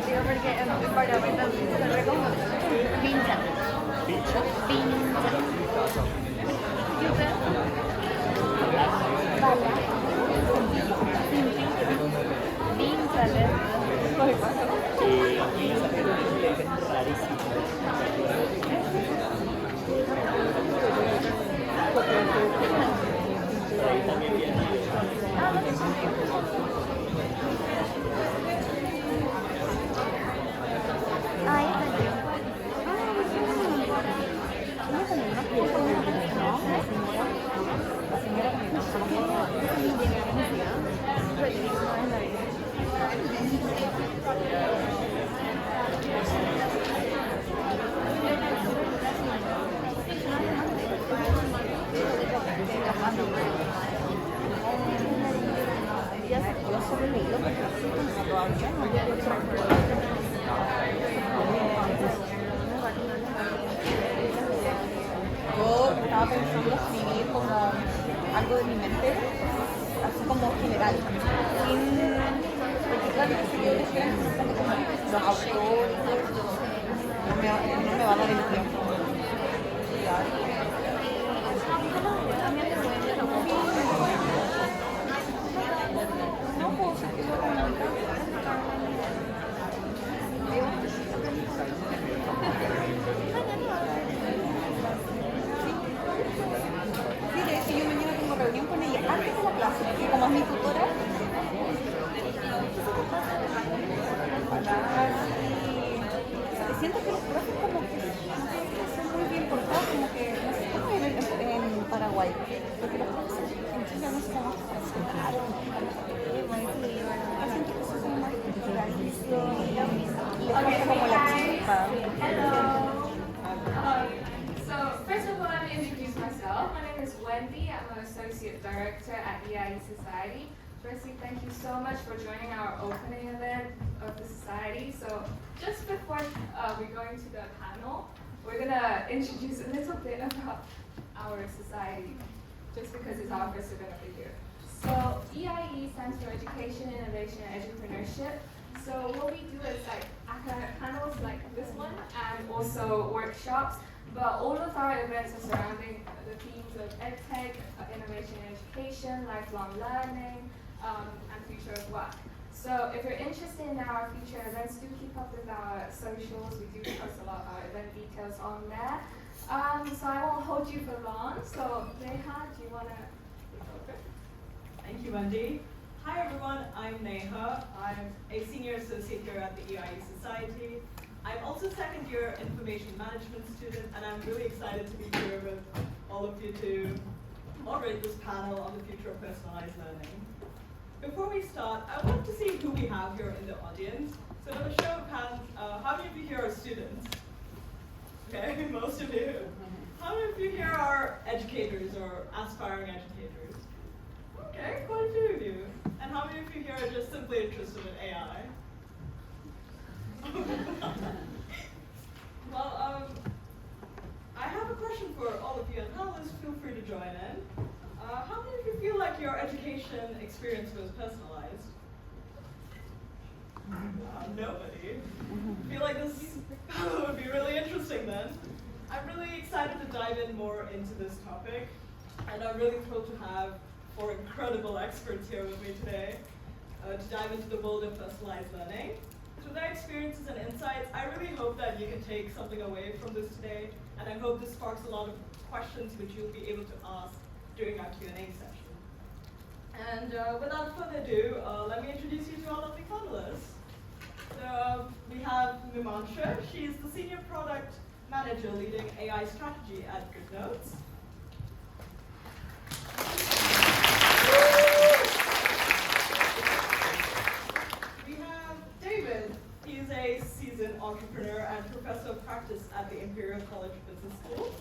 digo porque para ver pincha. Pincha. ¿Y usted? Pínchale. Y a mí esa gente le dicen rarísimo. Ahí también viene. Ahí está yo. Ya se yo solo leído todavía yo estaba pensando escribir como algo de mi mente, así como general, sin, porque claro, si yo decía como los autores y todo eso, no me va a dar el tiempo. No puedo sentir sí, de hecho yo mañana tengo reunión con ella antes de la clase, porque como es mi tutora, y siento que los profes como que son muy bien portados, como que no sé cómo es en Paraguay, porque los profes en Chile no son claros, siento que son como más clarísimos y les falta como la chispa. So first of all, let me introduce myself. My name is Wendy. I'm an associate director at EIE Society. Firstly, thank you so much for joining our opening event of the society. So just before we go into the panel, we're gonna introduce a little bit about our society, just because it's our first event of the year. So EIE stands for Education, Innovation, and Entrepreneurship. So what we do is like academic panels like this one, and also workshops. But all of our events are surrounding the themes of EdTech, innovation and education, lifelong learning, and future of work. So if you're interested in our future events, do keep up with our socials. We do post a lot of our event details on there. So I won't hold you for long. So Neha, do you want to take over? Thank you, Wendy. Hi everyone, I'm Neha. I'm a senior associate here at the EIE Society. I'm also second year information management student, and I'm really excited to be here with all of you to moderate this panel on the future of personalized learning. Before we start, I want to see who we have here in the audience. So with a show of hands, how many of you here are students? Okay, most of you. How many of you here are educators or aspiring educators? Okay, quite a few of you. And how many of you here are just simply interested in AI? Well, I have a question for all of you, and panelists, feel free to join in. How many of you feel like your education experience was personalized? Nobody. I feel like this panel would be really interesting then. I'm really excited to dive in more into this topic, and I'm really thrilled to have 4 incredible experts here with me today to dive into the world of personalized learning. Through their experiences and insights, I really hope that you can take something away from this today, and I hope this sparks a lot of questions which you'll be able to ask during our Q&A session. And without further ado, let me introduce you to our lovely panelists. So we have Mimansha. She's the Senior Product Manager leading AI strategy at GoodNotes. We have David. He's a seasoned entrepreneur and professor of practice at the Imperial College Business School.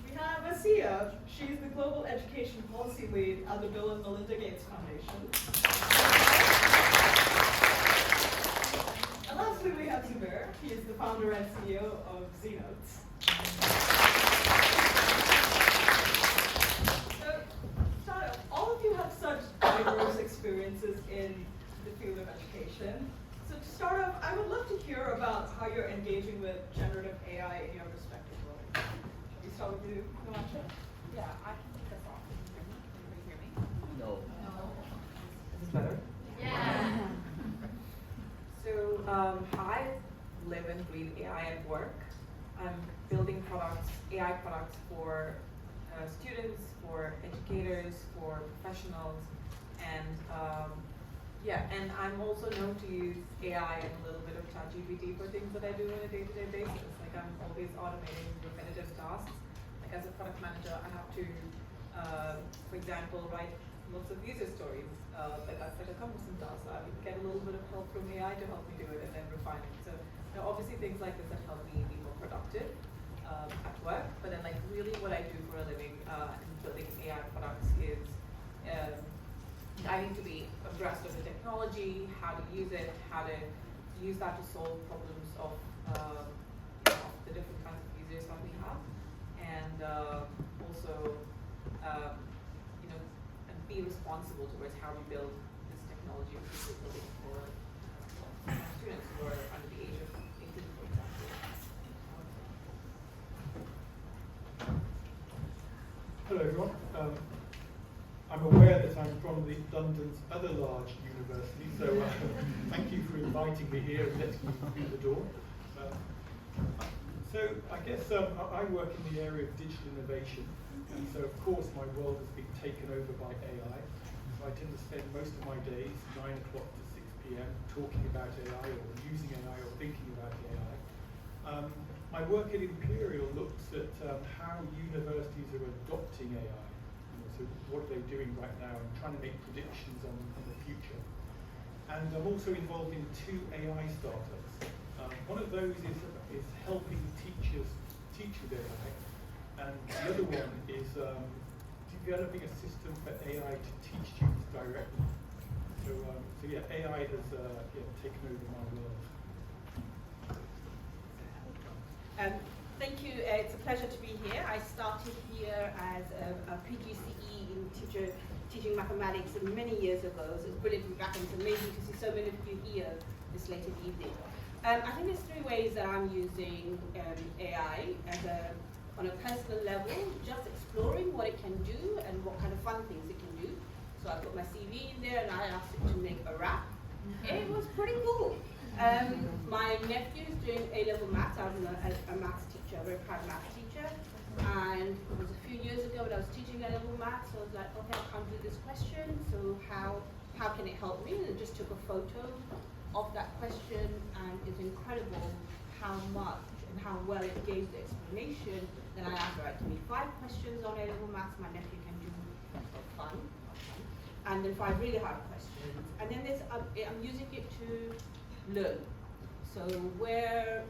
We have Asiya. She's the Global Education Policy Lead at the Bill and Melinda Gates Foundation. And lastly, we have Zubair. He is the founder and CEO of Zenotes. So, all of you have such diverse experiences the field of education. So to start off, I would love to hear about how you're engaging with generative AI in your respective roles. Shall we start with you, Natasha? Yeah, I can kick us off. Can you hear me? No. Is this better? Yeah. So I live and breathe AI at work. I'm building products, AI products for students, for educators, for professionals, and and I'm also known to use AI and a little bit of ChatGPT for things that I do on a day-to-day basis. Like I'm always automating repetitive tasks. Like as a product manager, I have to, for example, write lots of user stories. That's like a cumbersome task. So I would get a little bit of help from AI to help me do it and then refine it. So obviously things like this that help me be more productive at work. But then like really what I do for a living in building AI products is I need to be abreast of the technology, how to use it, how to use that to solve problems of the different kinds of users that we have, and also and be responsible towards how we build this technology, which we're building for students who are under the age of 18, for example. Hello everyone. I'm aware that I'm from London's other large university, so thank you for inviting me here and letting me through the door. So I guess I work in the area of digital innovation, and so of course my world has been taken over by AI. So I tend to spend most of my days, 9 o'clock to 6 p.m, talking about AI or using AI or thinking about AI. My work at Imperial looks at how universities are adopting AI. So what are they doing right now and trying to make predictions on the future. And I'm also involved in 2 AI startups. One of those is helping teachers teach with AI, and the other one is developing a system for AI to teach students directly. So yeah, AI has taken over my world. Thank you. It's a pleasure to be here. I started here as a PGCE in teaching mathematics many years ago. So it's brilliant to be back, and it's amazing to see so many of you here this late in the evening. I think there's 3 ways that I'm using AI on a personal level, just exploring what it can do and what kind of fun things it can do. So I put my CV in there and I asked it to make a rap. It was pretty cool. My nephew is doing A-level maths. I was a maths teacher, a very proud maths teacher. And it was a few years ago when I was teaching A-level maths, so I was like, okay, I can't do this question, so how can it help me? And I just took a photo of that question, and it's incredible how much and how well it gave the explanation. Then I asked, right, give me 5 questions on A-level maths my nephew can do for fun, and then 5 really hard questions. And then I'm using it to learn. So where,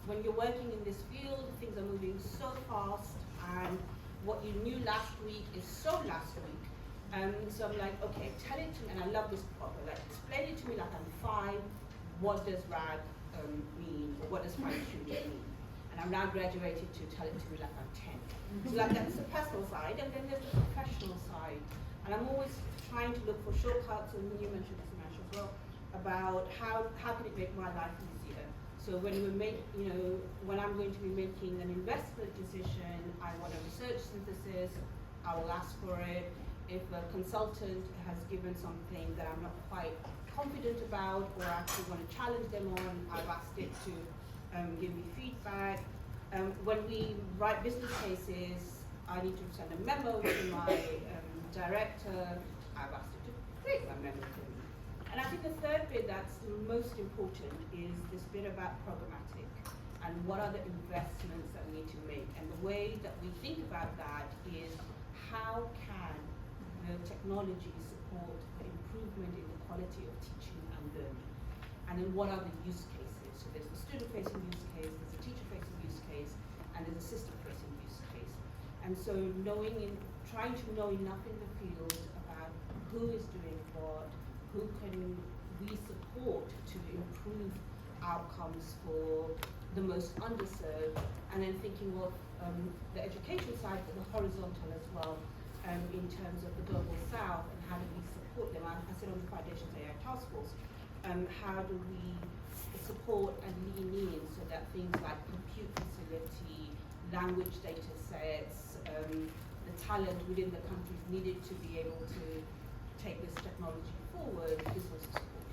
when you're working in this field, things are moving so fast, and what you knew last week is so last week. So I'm like, okay, tell it to me, and I love this problem. Like, explain it to me like I'm 5. What does RAG mean, or what does fine-tuning mean? And I'm now graduated to tell it to me like I'm 10. So like that's the personal side, and then there's the professional side. And I'm always trying to look for shortcuts, and you mentioned this, Mash, as well, about how can it make my life easier. So when when I'm going to be making an investment decision, I want a research synthesis, I will ask for it. If a consultant has given something that I'm not quite confident about, or I actually want to challenge them on, I've asked it to give me feedback. When we write business cases, I need to send a memo to my director. I've asked it to create my memo to me. And I think the third bit that's most important is this bit about programmatic and what are the investments that we need to make. And the way that we think about that is how can the technology support the improvement in the quality of teaching and learning. And then what are the use cases? So there's the student-facing use case, there's a teacher-facing use case, and there's a system-facing use case. And so trying to know enough in the field about who is doing what, who can we support to improve outcomes for the most underserved, and then thinking of the education side, but the horizontal as well. in terms of the Global South and how do we support them. I sit on the Foundation's AI Task Force. How do we support and lean in so that things like compute facility, language data sets, the talent within the countries needed to be able to take this technology forward is also supported.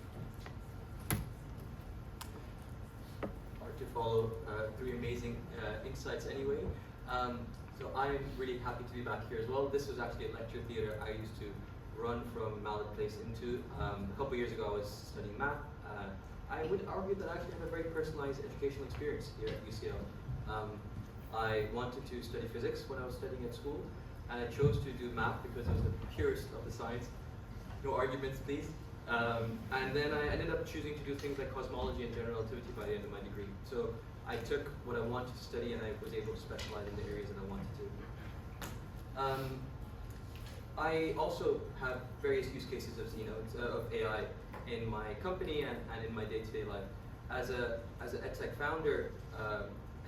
Hard to follow three amazing insights anyway. So I'm really happy to be back here as well. This was actually a lecture theatre I used to run from Mallet Place into. A couple years ago I was studying math. I would argue that I actually have a very personalized educational experience here at UCL. I wanted to study physics when I was studying at school, and I chose to do math because it was the purest of the science. No arguments, please. And then I ended up choosing to do things like cosmology and general relativity by the end of my degree. So I took what I wanted to study and I was able to specialize in the areas that I wanted to. I also have various use cases of of AI in my company and in my day-to-day life. As an edtech founder, I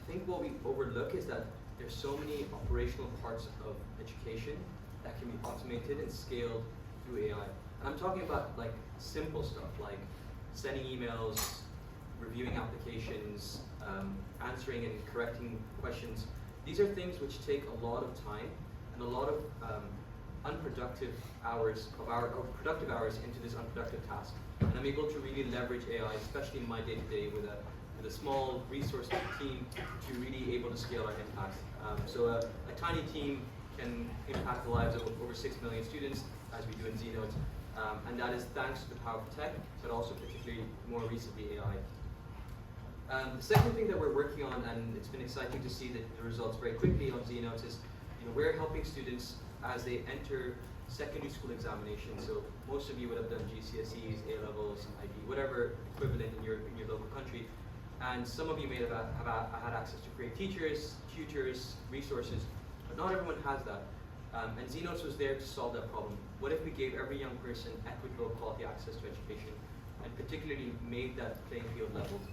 think what we overlook is that there's so many operational parts of education that can be automated and scaled through AI. And I'm talking about like simple stuff like sending emails, reviewing applications, answering and correcting questions. These are things which take a lot of time and a lot of unproductive hours or productive hours into this unproductive task. And I'm able to really leverage AI, especially in my day-to-day with a small resource team to really able to scale our impact. So a tiny team can impact the lives of over 6 million students, as we do in Zenote. And that is thanks to the power of tech, but also particularly more recently AI. The second thing that we're working on, and it's been exciting to see the results very quickly on Zenote, is we're helping students as they enter secondary school examinations. So most of you would have done GCSEs, A-levels, IB, whatever equivalent in your local country. And some of you may have had access to great teachers, tutors, resources, but not everyone has that. And Zenote was there to solve that problem. What if we gave every young person equitable quality access to education, and particularly made that playing field leveled?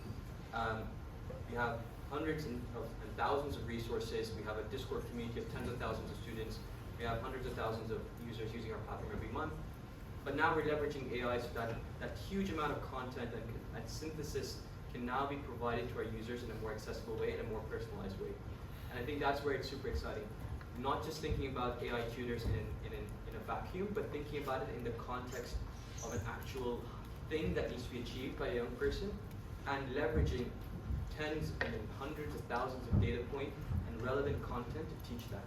We have hundreds and thousands of resources. We have a Discord community of tens of thousands of students. We have hundreds of thousands of users using our platform every month. But now we're leveraging AI so that huge amount of content and synthesis can now be provided to our users in a more accessible way, in a more personalized way. And I think that's where it's super exciting. Not just thinking about AI tutors in a vacuum, but thinking about it in the context of an actual thing that needs to be achieved by a young person, and leveraging tens and hundreds of thousands of data points and relevant content to teach that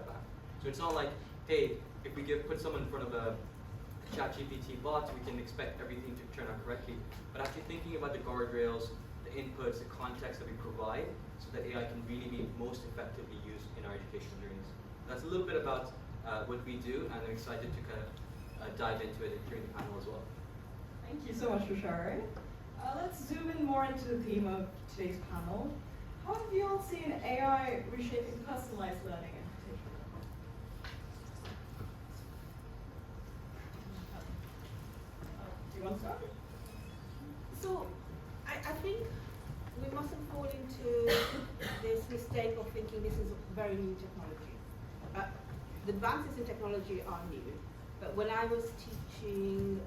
back. So it's not like, hey, if we put someone in front of a ChatGPT bot, we can expect everything to turn out correctly. But actually thinking about the guardrails, the inputs, the context that we provide, so that AI can really be most effectively used in our educational journeys. That's a little bit about what we do, and I'm excited to kind of dive into it during the panel as well. Thank you so much for sharing. Let's zoom in more into the theme of today's panel. How have you all seen AI reshaping personalized learning in particular? Do you want to start? So, I think we mustn't fall into this mistake of thinking this is very new technology. The advances in technology are new, but when I was teaching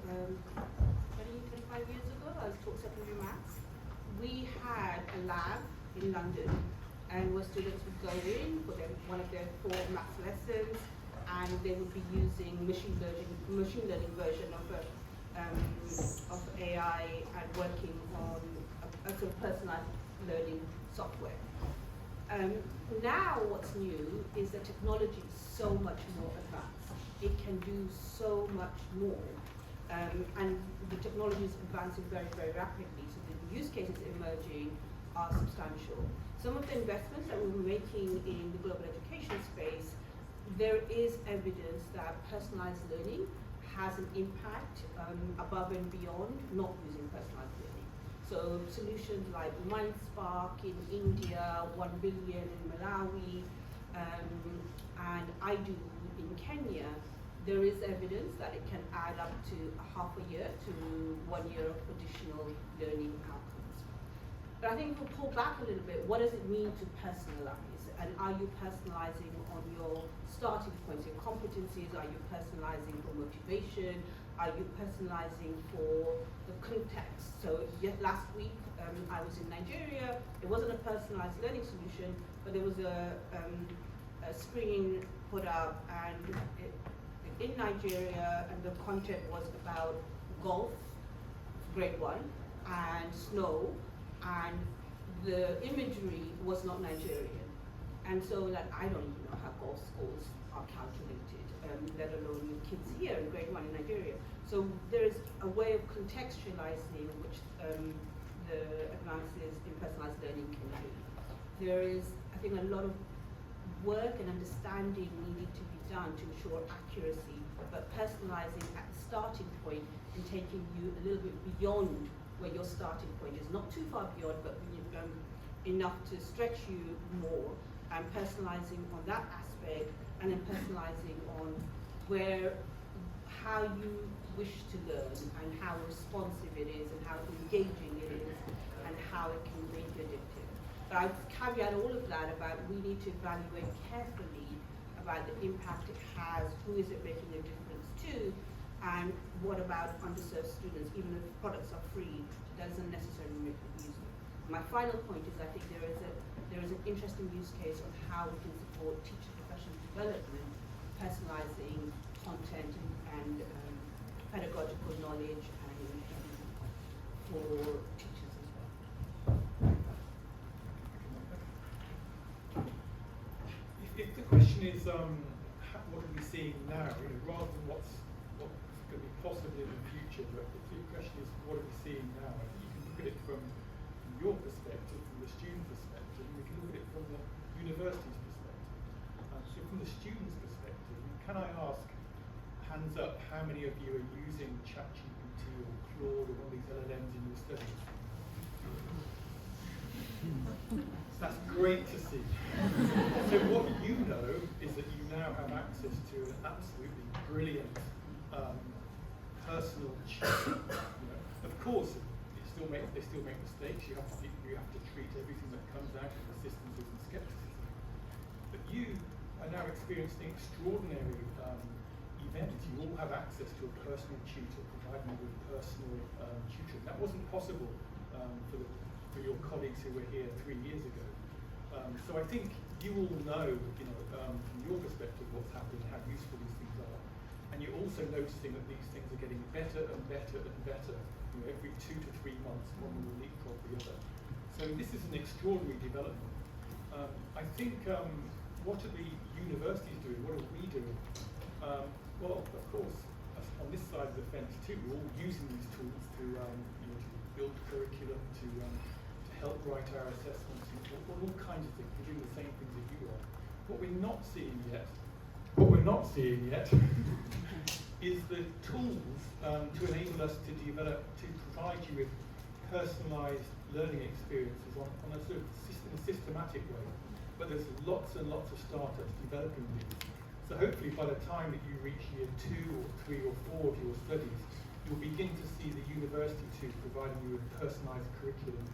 25 years ago, I was taught secondary maths. We had a lab in London, and where students would go in for one of their 4 maths lessons, and they would be using machine learning version of AI and working on a sort of personalized learning software. Now what's new is that technology is so much more advanced. It can do so much more. And the technology is advancing very, very rapidly, so the use cases emerging are substantial. Some of the investments that we're making in the global education space, there is evidence that personalized learning has an impact above and beyond not using personalized learning. So solutions like MindSpark in India, 1 billion in Malawi, and IDO in Kenya, there is evidence that it can add up to half a year to 1 year of additional learning outcomes. But I think we'll pull back a little bit. What does it mean to personalize? And are you personalizing on your starting points, your competencies? Are you personalizing for motivation? Are you personalizing for the context? So last week I was in Nigeria. It wasn't a personalized learning solution, but there was a screen put up and in Nigeria, and the content was about golf, grade 1, and snow, and the imagery was not Nigerian. And so that I don't even know how golf scores are calculated, let alone your kids here in grade 1 in Nigeria. So there is a way of contextualizing which the advances in personalized learning can do. There is, I think, a lot of work and understanding needed to be done to ensure accuracy, but personalizing at the starting point and taking you a little bit beyond where your starting point is, not too far beyond, but enough to stretch you more, and personalizing on that aspect, and then personalizing on how you wish to learn, and how responsive it is, and how engaging it is, and how it can make you addictive. But I caveat all of that about we need to evaluate carefully about the impact it has, who is it making a difference to, and what about underserved students, even if products are free, doesn't necessarily make them useful. My final point is I think there is an interesting use case on how we can support teacher professional development, personalizing content and pedagogical knowledge and for teachers as well. If the question is what are we seeing now, rather than what's going to be possible in the future, but if the question is what are we seeing now, I think you can look at it from your perspective, from the student perspective, and we can look at it from the university's perspective. So from the student's perspective, can I ask, hands up, how many of you are using ChatGPT or Claude or one of these LLMs in your studies? That's great to see. So what you know is that you now have access to an absolutely brilliant personal tutor. Of course, they still make mistakes. You have to treat everything that comes out of the systems with some skepticism. But you are now experiencing extraordinary events. You all have access to a personal tutor, providing you with personal tutoring. That wasn't possible for your colleagues who were here 3 years ago. So I think you all know, from your perspective, what's happening, how useful these things are, and you're also noticing that these things are getting better and better and better. Every 2 to 3 months, one will leapfrog the other. So this is an extraordinary development. I think what are the universities doing? What are we doing? Well, of course, on this side of the fence too, we're all using these tools to build curriculum, to help write our assessments, and all kinds of things. We're doing the same things that you are. What we're not seeing yet is the tools to enable us to provide you with personalised learning experiences on a sort of systematic way. But there's lots and lots of startups developing these. So hopefully by the time that you reach year 2 or 3 or 4 of your studies, you'll begin to see the university too providing you with personalised curriculum,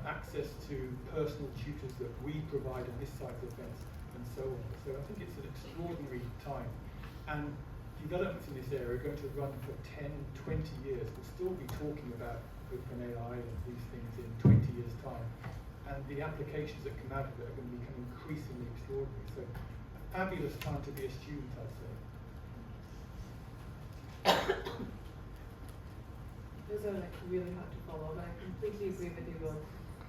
access to personal tutors that we provide on this side of the fence, and so on. So I think it's an extraordinary time. And developments in this area are going to run for 10, 20 years. We'll still be talking about OpenAI and these things in 20 years' time. And the applications that come out of it are going to become increasingly extraordinary. So a fabulous time to be a student, I'd say. Those are really hard to follow, but I completely agree with you both.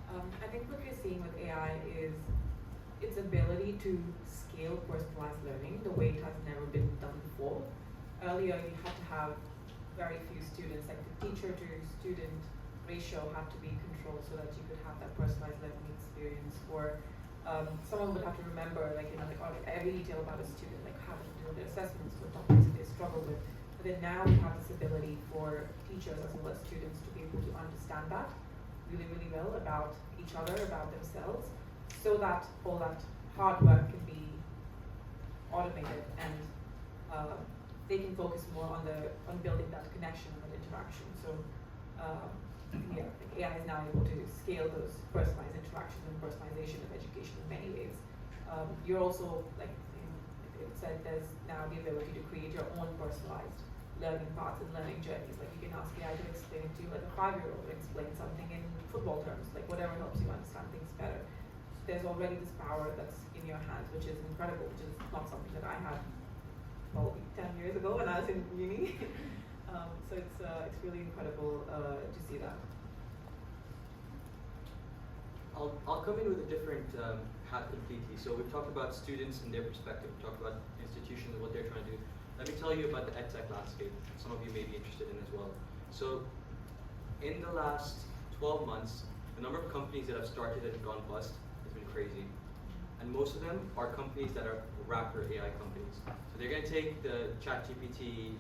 I think what we're seeing with AI is its ability to scale personalized learning the way it has never been done before. Earlier, you had to have very few students, like the teacher to student ratio had to be controlled so that you could have that personalized learning experience. Or someone would have to remember, every detail about a student, like how to do their assessments, what topics they struggle with. But then now we have this ability for teachers as well as students to be able to understand that really, really well about each other, about themselves, so that all that hard work can be automated and they can focus more on building that connection and that interaction. So yeah, AI is now able to scale those personalized interactions and personalization of education in many ways. You're also, like it said, there's now the ability to create your own personalized learning paths and learning journeys. Like you can ask AI to explain it to you like a 5-year-old, explain something in football terms, like whatever helps you understand things better. There's already this power that's in your hands, which is incredible, which is not something that I had probably 10 years ago when I was in uni. So it's really incredible to see that. I'll come in with a different hat completely. So we've talked about students and their perspective. We've talked about institutions and what they're trying to do. Let me tell you about the edtech landscape. Some of you may be interested in as well. So in the last 12 months, the number of companies that have started and gone bust has been crazy. And most of them are companies that are wrapper AI companies. So they're going to take the ChatGPT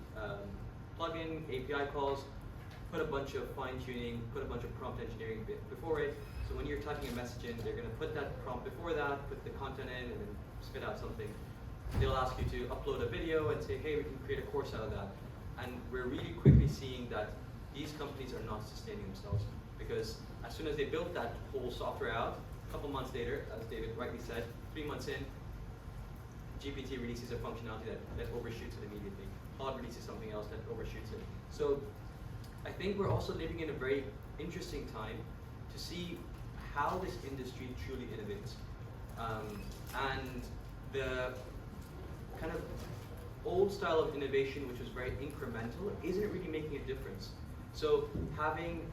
plugin, API calls, put a bunch of fine-tuning, put a bunch of prompt engineering before it. So when you're typing a message in, they're going to put that prompt before that, put the content in, and then spit out something. They'll ask you to upload a video and say, hey, we can create a course out of that. And we're really quickly seeing that these companies are not sustaining themselves, because as soon as they built that whole software out, a couple months later, as David rightly said, 3 months in, GPT releases a functionality that overshoots it immediately. Claude releases something else that overshoots it. So I think we're also living in a very interesting time to see how this industry truly innovates. And the kind of old style of innovation, which was very incremental, isn't really making a difference. So having,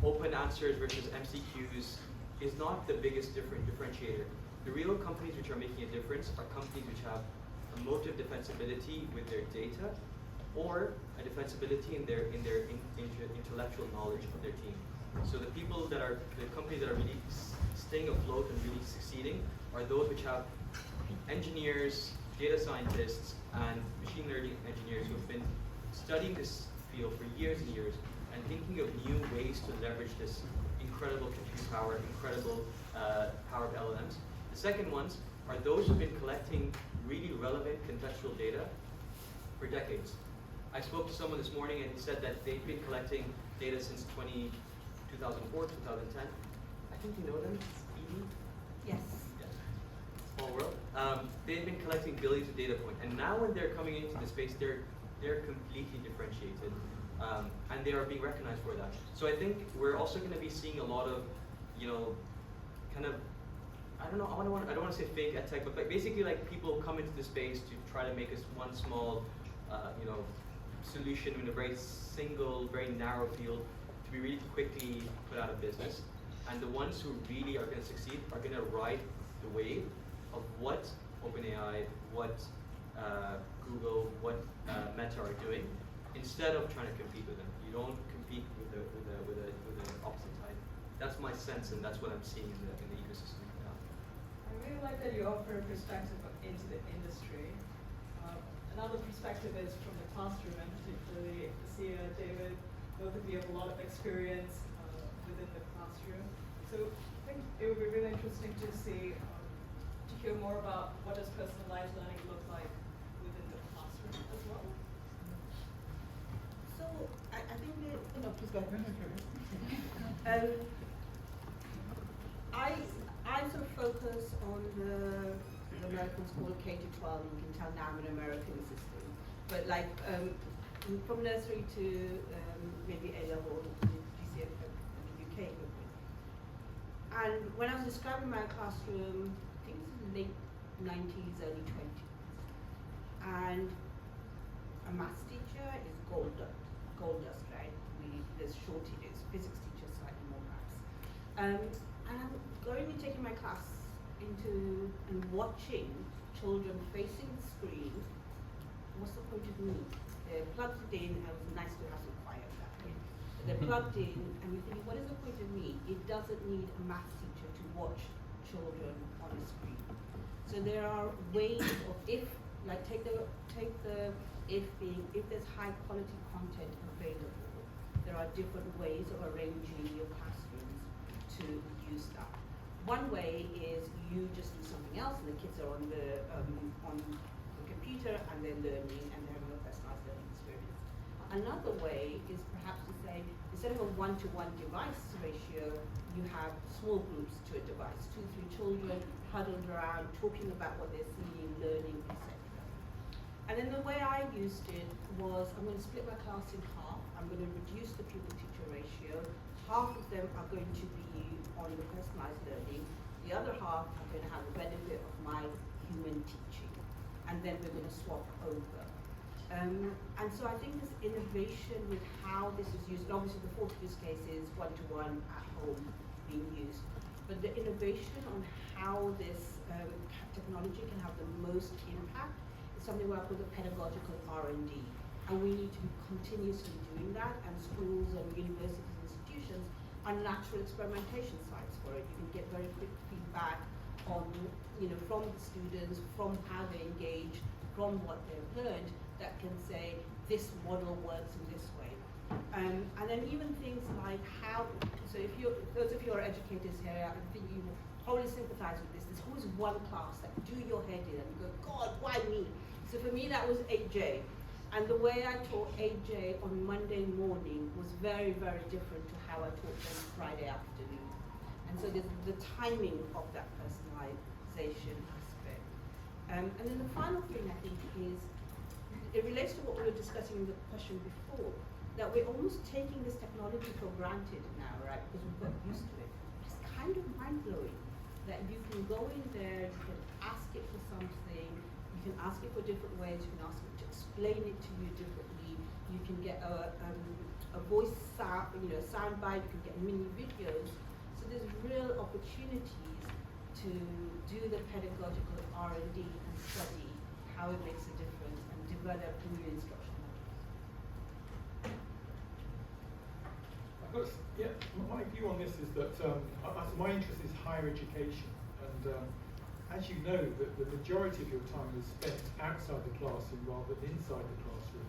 open answers versus MCQs is not the biggest differentiator. The real companies which are making a difference are companies which have a motive defensibility with their data, or a defensibility in their intellectual knowledge of their team. So the companies that are really staying afloat and really succeeding are those which have engineers, data scientists, and machine learning engineers who have been studying this field for years and years and thinking of new ways to leverage this incredible compute power, incredible power of LLMs. The second ones are those who've been collecting really relevant contextual data for decades. I spoke to someone this morning and he said that they've been collecting data since 2004, 2010. I think you know them, Edie? Yes. Small world. They've been collecting billions of data points, and now when they're coming into the space, they're completely differentiated, and they are being recognized for that. So I think we're also going to be seeing a lot of, kind of, I don't want to say fake edtech, but basically like people come into the space to try to make us one small, solution in a very single, very narrow field to be really quickly put out of business. And the ones who really are going to succeed are going to ride the wave of what OpenAI, what Google, what Meta are doing, instead of trying to compete with them. You don't compete with the opposite side. That's my sense, and that's what I'm seeing in the ecosystem right now. I really like that you offer a perspective into the industry. Another perspective is from the classroom, and particularly Sia, David, both of you have a lot of experience within the classroom. So I think it would be really interesting to see, to hear more about what does personalized learning look like within the classroom as well. So I think please go ahead. I sort of focus on the American school K-12. You can tell now I'm an American system, but like from nursery to maybe A-level, GCSE, UK. And when I was describing my classroom, I think this is late 90s, early 20s, and a maths teacher is gold dust, right? There's shortages. Physics teachers slightly more maths. And I'm going and taking my class into and watching children facing the screen. What's the point of me? They're plugged in, and it was nice to have some quiet back here. They're plugged in, and you're thinking, what is the point of me? It doesn't need a maths teacher to watch children on a screen. So there are ways of take the if being, if there's high quality content available, there are different ways of arranging your classrooms to use that. One way is you just do something else, and the kids are on the computer and they're learning and they're having a personalized learning experience. Another way is perhaps to say instead of a one-to-one device ratio, you have small groups to a device, 2-3 children huddled around, talking about what they're seeing, learning, etc. And then the way I used it was, I'm going to split my class in half. I'm going to reduce the pupil-teacher ratio. Half of them are going to be on the personalized learning. The other half are going to have the benefit of my human teaching. And then we're going to swap over. And so I think this innovation with how this is used, and obviously the fourth use case is one-to-one at home being used, but the innovation on how this technology can have the most impact is something what I call the pedagogical R&D. And we need to be continuously doing that, and schools and universities and institutions are natural experimentation sites for it. You can get very quick feedback on, from the students, from how they engage, from what they've learned, that can say this model works in this way. And then even things like how, so if those of you who are educators here, I think you will probably sympathize with this. There's always one class that do your head in and you go, God, why me? So for me that was 8J. And the way I taught 8J on Monday morning was very, very different to how I taught them Friday afternoon. And so there's the timing of that personalization aspect. And then the final thing I think is, it relates to what we were discussing in the question before, that we're almost taking this technology for granted now, right? Because we've got used to it. It's kind of mind-blowing that you can go in there, you can ask it for something, you can ask it for different ways, you can ask it to explain it to you differently, you can get a voice sound, sound bite, you can get mini videos. So there's real opportunities to do the pedagogical R&D and study how it makes a difference and develop new instruction models. Yeah, my view on this is that my interest is higher education, and as you know, the majority of your time is spent outside the classroom rather than inside the classroom.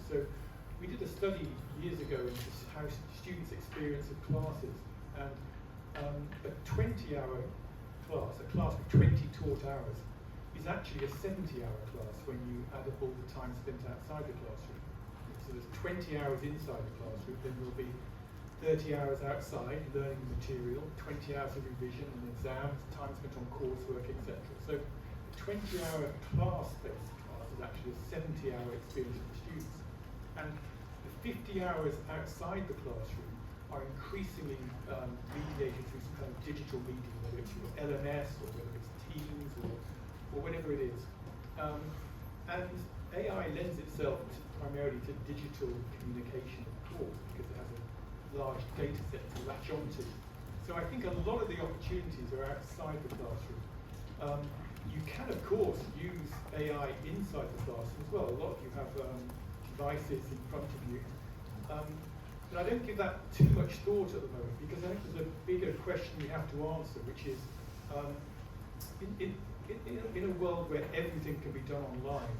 So we did a study years ago into how students' experience of classes, and a 20-hour class, a class with 20 taught hours, is actually a 70-hour class when you add up all the time spent outside the classroom. So there's 20 hours inside the classroom, then there'll be 30 hours outside learning the material, 20 hours of revision and exams, time spent on coursework, etc. So a 20-hour class-based class is actually a 70-hour experience for the students. And the 50 hours outside the classroom are increasingly mediated through some kind of digital medium, whether it's your LMS or whether it's Teams or whatever it is. And AI lends itself primarily to digital communication, of course, because it has a large data set to latch onto. So I think a lot of the opportunities are outside the classroom. You can, of course, use AI inside the classroom as well. A lot of you have devices in front of you. But I don't give that too much thought at the moment, because I think there's a bigger question we have to answer, which is, in a world where everything can be done online,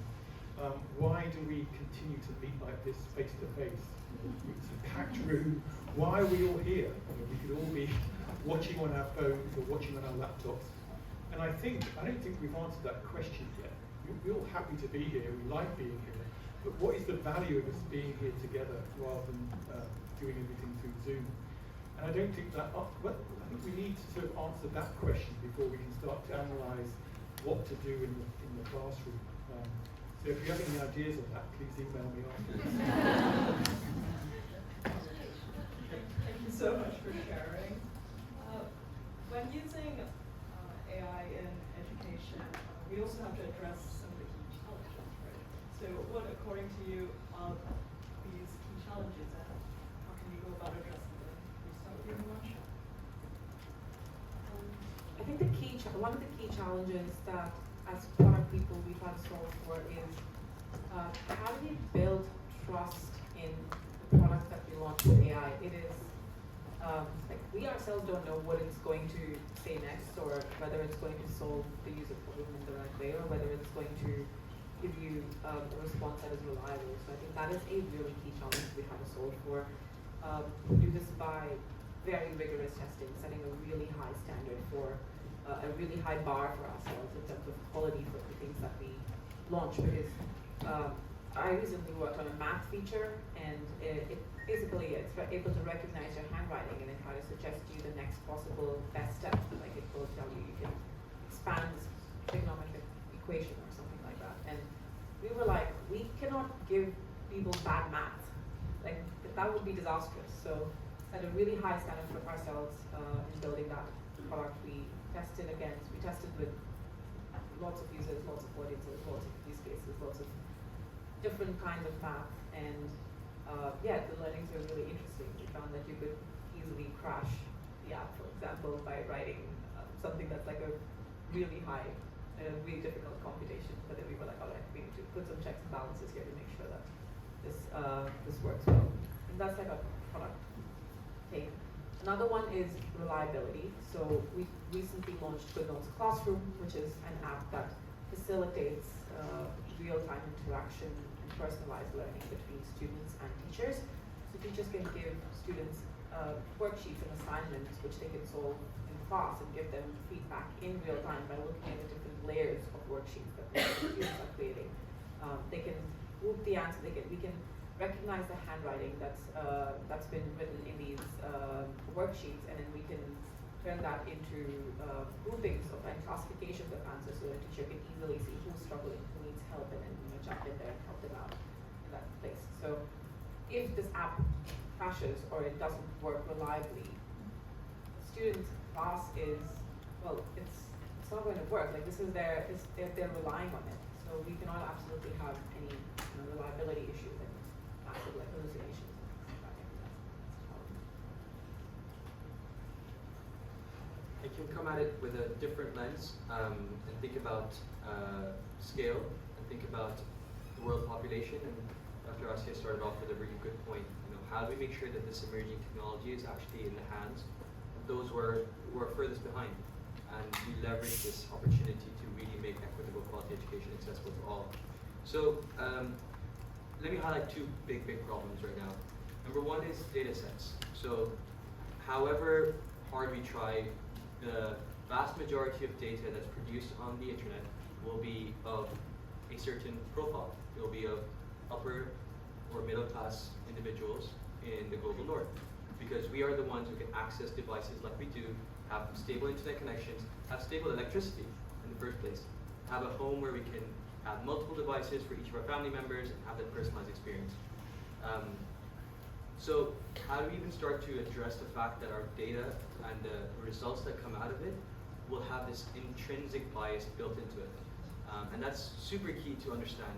why do we continue to meet like this face to face? It's a packed room. Why are we all here? We could all be watching on our phones or watching on our laptops. And I don't think we've answered that question yet. We're all happy to be here. We like being here. But what is the value of us being here together rather than doing everything through Zoom? And I don't think that. I think we need to sort of answer that question before we can start to analyse what to do in the classroom. So if you have any ideas on that, please email me afterwards. Thank you so much for sharing. When using AI in education, we also have to address some of the key challenges, right? So what, according to you, are these key challenges, and how can you go about addressing them? Can you start with you, Himanshu? I think one of the key challenges that as product people we try to solve for is how do we build trust in the products that we launch with AI? It is like we ourselves don't know what it's going to say next, or whether it's going to solve the user problem in the right way, or whether it's going to give you a response that is reliable. So I think that is a really key challenge we have to solve for. We do this by very rigorous testing, setting a really high standard for a really high bar for ourselves in terms of quality for the things that we launch. Because I recently worked on a math feature, and it basically it's able to recognize your handwriting and then try to suggest to you the next possible best step. Like it will tell you you can expand this trigonometric equation or something like that. And we were like, we cannot give people bad math. Like that would be disastrous. So at a really high standard for ourselves in building that product, we tested with lots of users, lots of audiences, lots of use cases, lots of different kinds of math, and yeah, the learnings were really interesting. We found that you could easily crash the app, for example, by writing something that's like a really high, really difficult computation. But then we were like, all right, we need to put some checks and balances here to make sure that this works well. And that's like a product take. Another one is reliability. So we recently launched Good Notes Classroom, which is an app that facilitates real-time interaction and personalized learning between students and teachers. So teachers can give students worksheets and assignments which they can solve in class and give them feedback in real time by looking at the different layers of worksheets that the students are creating. They can group the answer. We can recognize the handwriting that's been written in these worksheets, and then we can turn that into groupings and classifications of answers, so the teacher can easily see who's struggling, who needs help, and then jump in there and help them out in that place. So if this app crashes or it doesn't work reliably, the student class is, well, it's not going to work. Like this is they're relying on it. So we cannot absolutely have any reliability issues and massive like hallucinations. I can come at it with a different lens and think about scale and think about the world population. And Dr. Asya started off with a really good point. How do we make sure that this emerging technology is actually in the hands of those who are furthest behind, and we leverage this opportunity to really make equitable quality education accessible to all. So let me highlight two big problems right now. Number one is data sets. So however hard we try, the vast majority of data that's produced on the internet will be of a certain profile. It will be of upper or middle class individuals in the global north, because we are the ones who can access devices like we do, have stable internet connections, have stable electricity in the first place, have a home where we can have multiple devices for each of our family members and have that personalized experience. So how do we even start to address the fact that our data and the results that come out of it will have this intrinsic bias built into it? And that's super key to understand.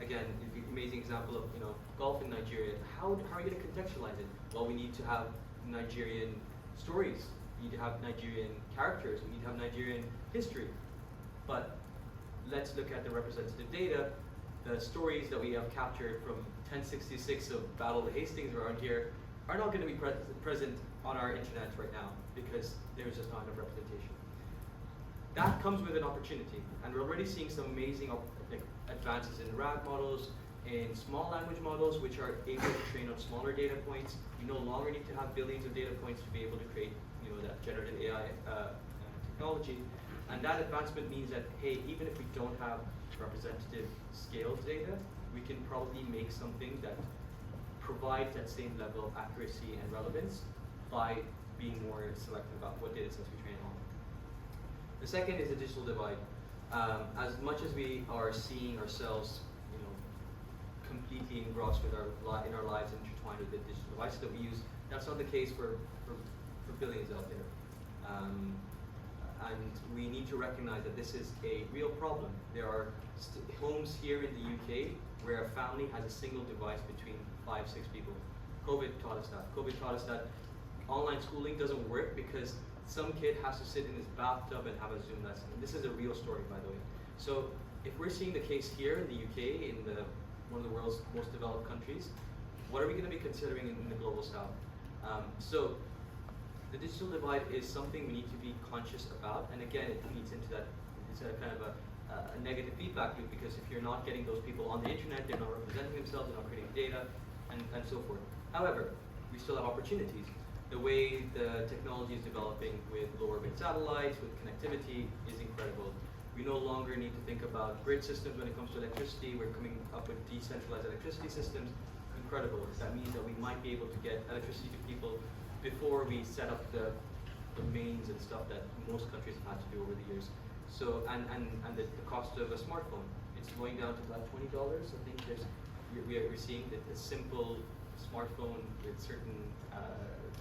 Again, the amazing example of golf in Nigeria. How are you going to contextualize it? Well, we need to have Nigerian stories. We need to have Nigerian characters. We need to have Nigerian history. But let's look at the representative data. The stories that we have captured from 1066 of Battle of Hastings around here are not going to be present on our internet right now because there's just not enough representation. That comes with an opportunity, and we're already seeing some amazing advances in RAG models, in small language models, which are able to train on smaller data points. We no longer need to have billions of data points to be able to create that generative AI technology. And that advancement means that, hey, even if we don't have representative scaled data, we can probably make something that provides that same level of accuracy and relevance by being more selective about what data sets we train on. The second is the digital divide. As much as we are seeing ourselves, completely engrossed with in our lives and intertwined with the digital devices that we use, that's not the case for billions out there. And we need to recognize that this is a real problem. There are homes here in the UK where a family has a single device between 5-6 people. COVID taught us that. COVID taught us that online schooling doesn't work because some kid has to sit in his bathtub and have a Zoom lesson. And this is a real story, by the way. So if we're seeing the case here in the UK, in one of the world's most developed countries, what are we going to be considering in the global south? So the digital divide is something we need to be conscious about, and again, it feeds into that. It's a kind of a negative feedback loop, because if you're not getting those people on the internet, they're not representing themselves, they're not creating data, and so forth. However, we still have opportunities. The way the technology is developing with low orbit satellites, with connectivity, is incredible. We no longer need to think about grid systems when it comes to electricity. We're coming up with decentralized electricity systems. Incredible. That means that we might be able to get electricity to people before we set up the mains and stuff that most countries have had to do over the years. So, and the cost of a smartphone, it's going down to about $20. I think we're seeing that a simple smartphone with certain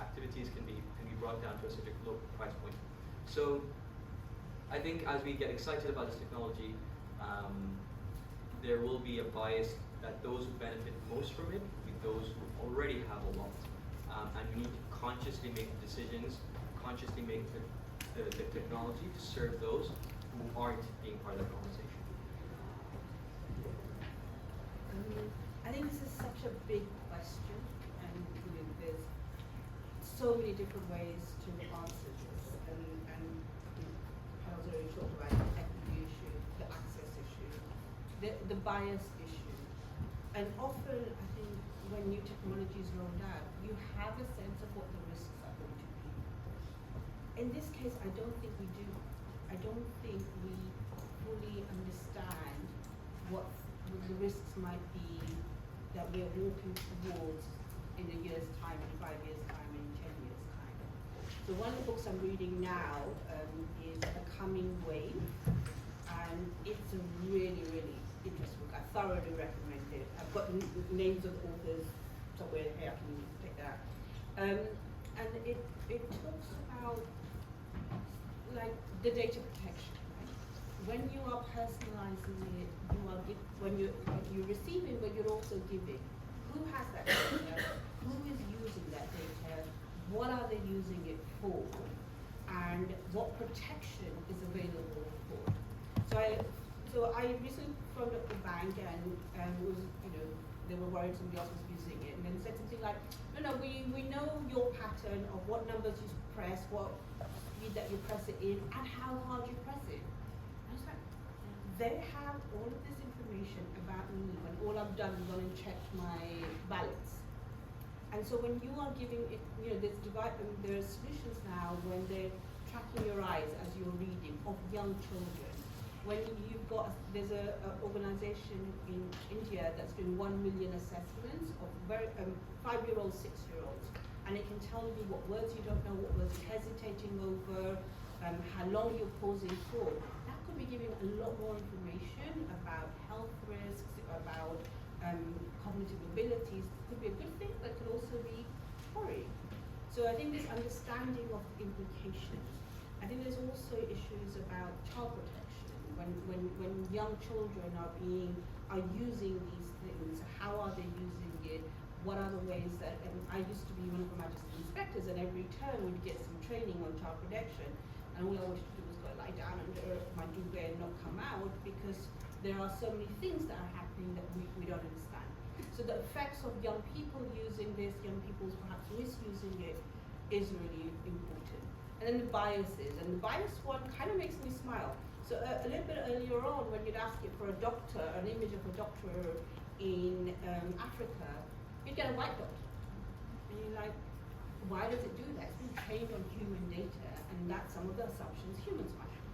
activities can be brought down to such a low price point. So I think as we get excited about this technology, there will be a bias that those who benefit most from it will be those who already have a lot. And we need to consciously make decisions, consciously make the technology to serve those who aren't being part of the conversation. I think this is such a big question, and there's so many different ways to answer this. And I was already talked about the equity issue, the access issue, the bias issue. And often, I think, when new technology is rolled out, you have a sense of what the risks are going to be. In this case, I don't think we do. I don't think we fully understand what the risks might be that we're walking towards in a year's time, in 5 years' time, in 10 years' time. So one of the books I'm reading now is A Coming Wave, and it's a really, really interesting book. I thoroughly recommend it. I've got names of authors somewhere here, I can take that. And it talks about like the data protection. When you are personalizing it, when you're receiving, but you're also giving. Who has that data? Who is using that data? What are they using it for? And what protection is available for? So I recently phoned up the bank and was, they were worried somebody else was using it, and then said something like, no, we know your pattern of what numbers you press, what speed that you press it in, and how hard you press it. They have all of this information about me when all I've done is gone and checked my ballots. And so when you are giving it, there are solutions now when they're tracking your eyes as you're reading of young children. When there's an organization in India that's doing 1 million assessments of 5-year-olds, 6-year-olds. And it can tell you what words you don't know, what words you're hesitating over, how long you're pausing for. Be giving a lot more information about health risks, about cognitive abilities. Could be a good thing, but could also be worrying. So I think this understanding of the implications. I think there's also issues about child protection. When young children are using these things, how are they using it? What are the ways that? I used to be one of the Majesty inspectors, and every term we'd get some training on child protection, and all I wanted to do was go lie down under my duvet and not come out, because there are so many things that are happening that we don't understand. So the effects of young people using this, young people's perhaps misusing it, is really important. And then the biases, and the bias one kind of makes me smile. So a little bit earlier on, when you'd ask it for a doctor, an image of a doctor in Africa, you'd get a white doctor. And you're like, why does it do that? It's been trained on human data, and that's some of the assumptions humans might have.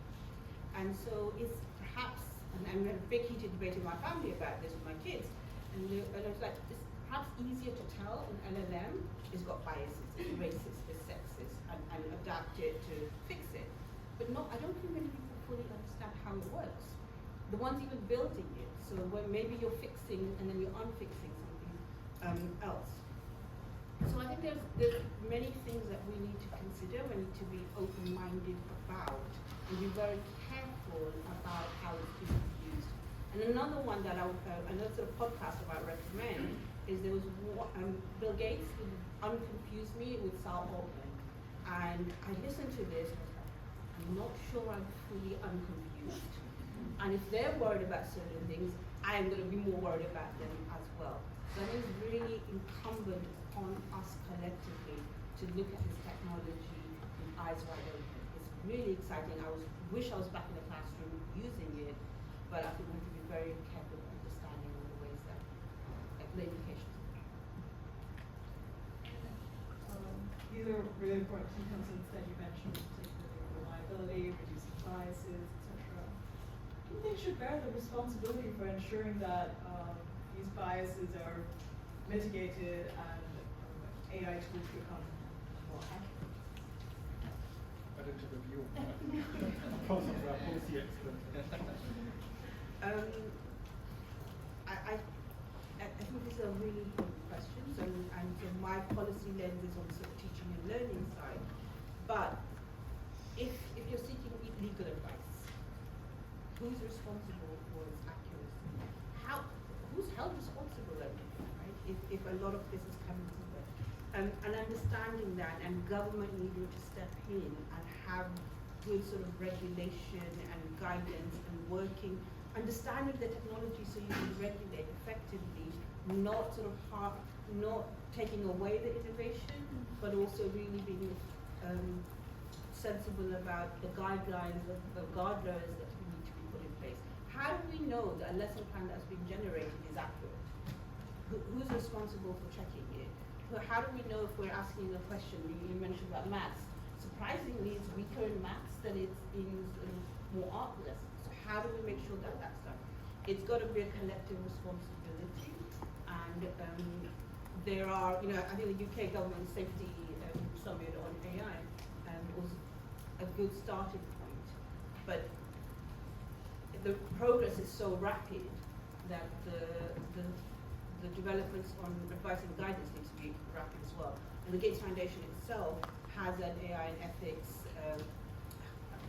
And so it's perhaps, and we had a big heated debate in my family about this with my kids, and I was like, it's perhaps easier to tell an LLM has got biases, it's racist, it's sexist, and adapt it to fix it. But I don't think many people fully understand how it works. The ones even building it, so when maybe you're fixing and then you're unfixing something else. So I think there's many things that we need to consider, we need to be open-minded about, and be very careful about how it's being used. And another one that another sort of podcast I recommend is there was Bill Gates who unconfused me with Sal Altman. And I listened to this, I'm not sure I'm fully unconfused. And if they're worried about certain things, I am going to be more worried about them as well. So I think it's really incumbent on us collectively to look at this technology with eyes wide open. It's really exciting. Wish I was back in the classroom using it, but I think we have to be very careful in understanding all the ways that the implications. These are really important key concepts that you mentioned, particularly reliability, reducing biases, etc. who they should bear the responsibility for ensuring that these biases are mitigated and AI tools become more accurate? I don't have a view on that. Because of our policy expert. I think these are really important questions, and so my policy lens is on sort of teaching and learning side. But if you're seeking legal advice, who's responsible for its accuracy? Who's held responsible then, right? If a lot of this is coming to it, and understanding that, and government needing to step in and have good sort of regulation and guidance and working, understanding the technology so you can regulate effectively, not sort of not taking away the innovation, but also really being sensible about the guidelines, the guardrails that we need to be put in place. How do we know that a lesson plan that's been generated is accurate? Who's responsible for checking it? How do we know if we're asking a question? You mentioned about maths. Surprisingly, it's weaker in maths than it's in sort of more art lessons. So how do we make sure that that's done? It's got to be a collective responsibility. And there are, I think the UK Government Safety Summit on AI was a good starting point. But the progress is so rapid that the developments on advice and guidance needs to be rapid as well. And the Gates Foundation itself has an AI and ethics,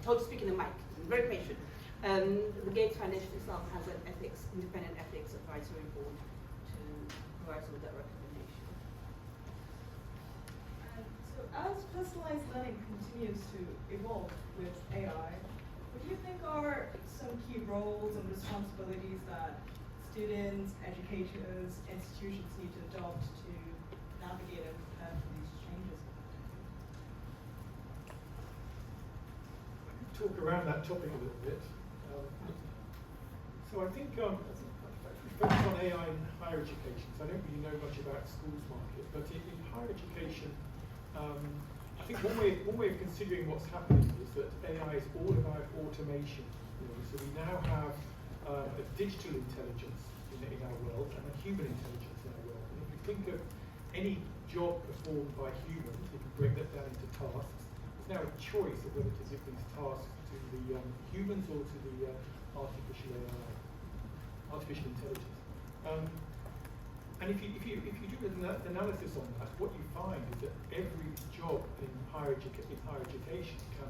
told to speak in the mic, I'm very patient. The Gates Foundation itself has an independent ethics advisory board to provide some of that recommendation. So as personalized learning continues to evolve with AI, what do you think are some key roles and responsibilities that students, educators, institutions need to adopt to navigate and prepare for these changes? Talk around that topic a little bit. So I think we focus on AI in higher education. So I don't really know much about schools market, but in higher education, I think one way of considering what's happening is that AI is all about automation. So we now have a digital intelligence in our world and a human intelligence in our world. And if you think of any job performed by humans, if you break that down into tasks, there's now a choice of whether to give these tasks to the humans or to the artificial AI, artificial intelligence. And if you do an analysis on that, what you find is that every job in higher education can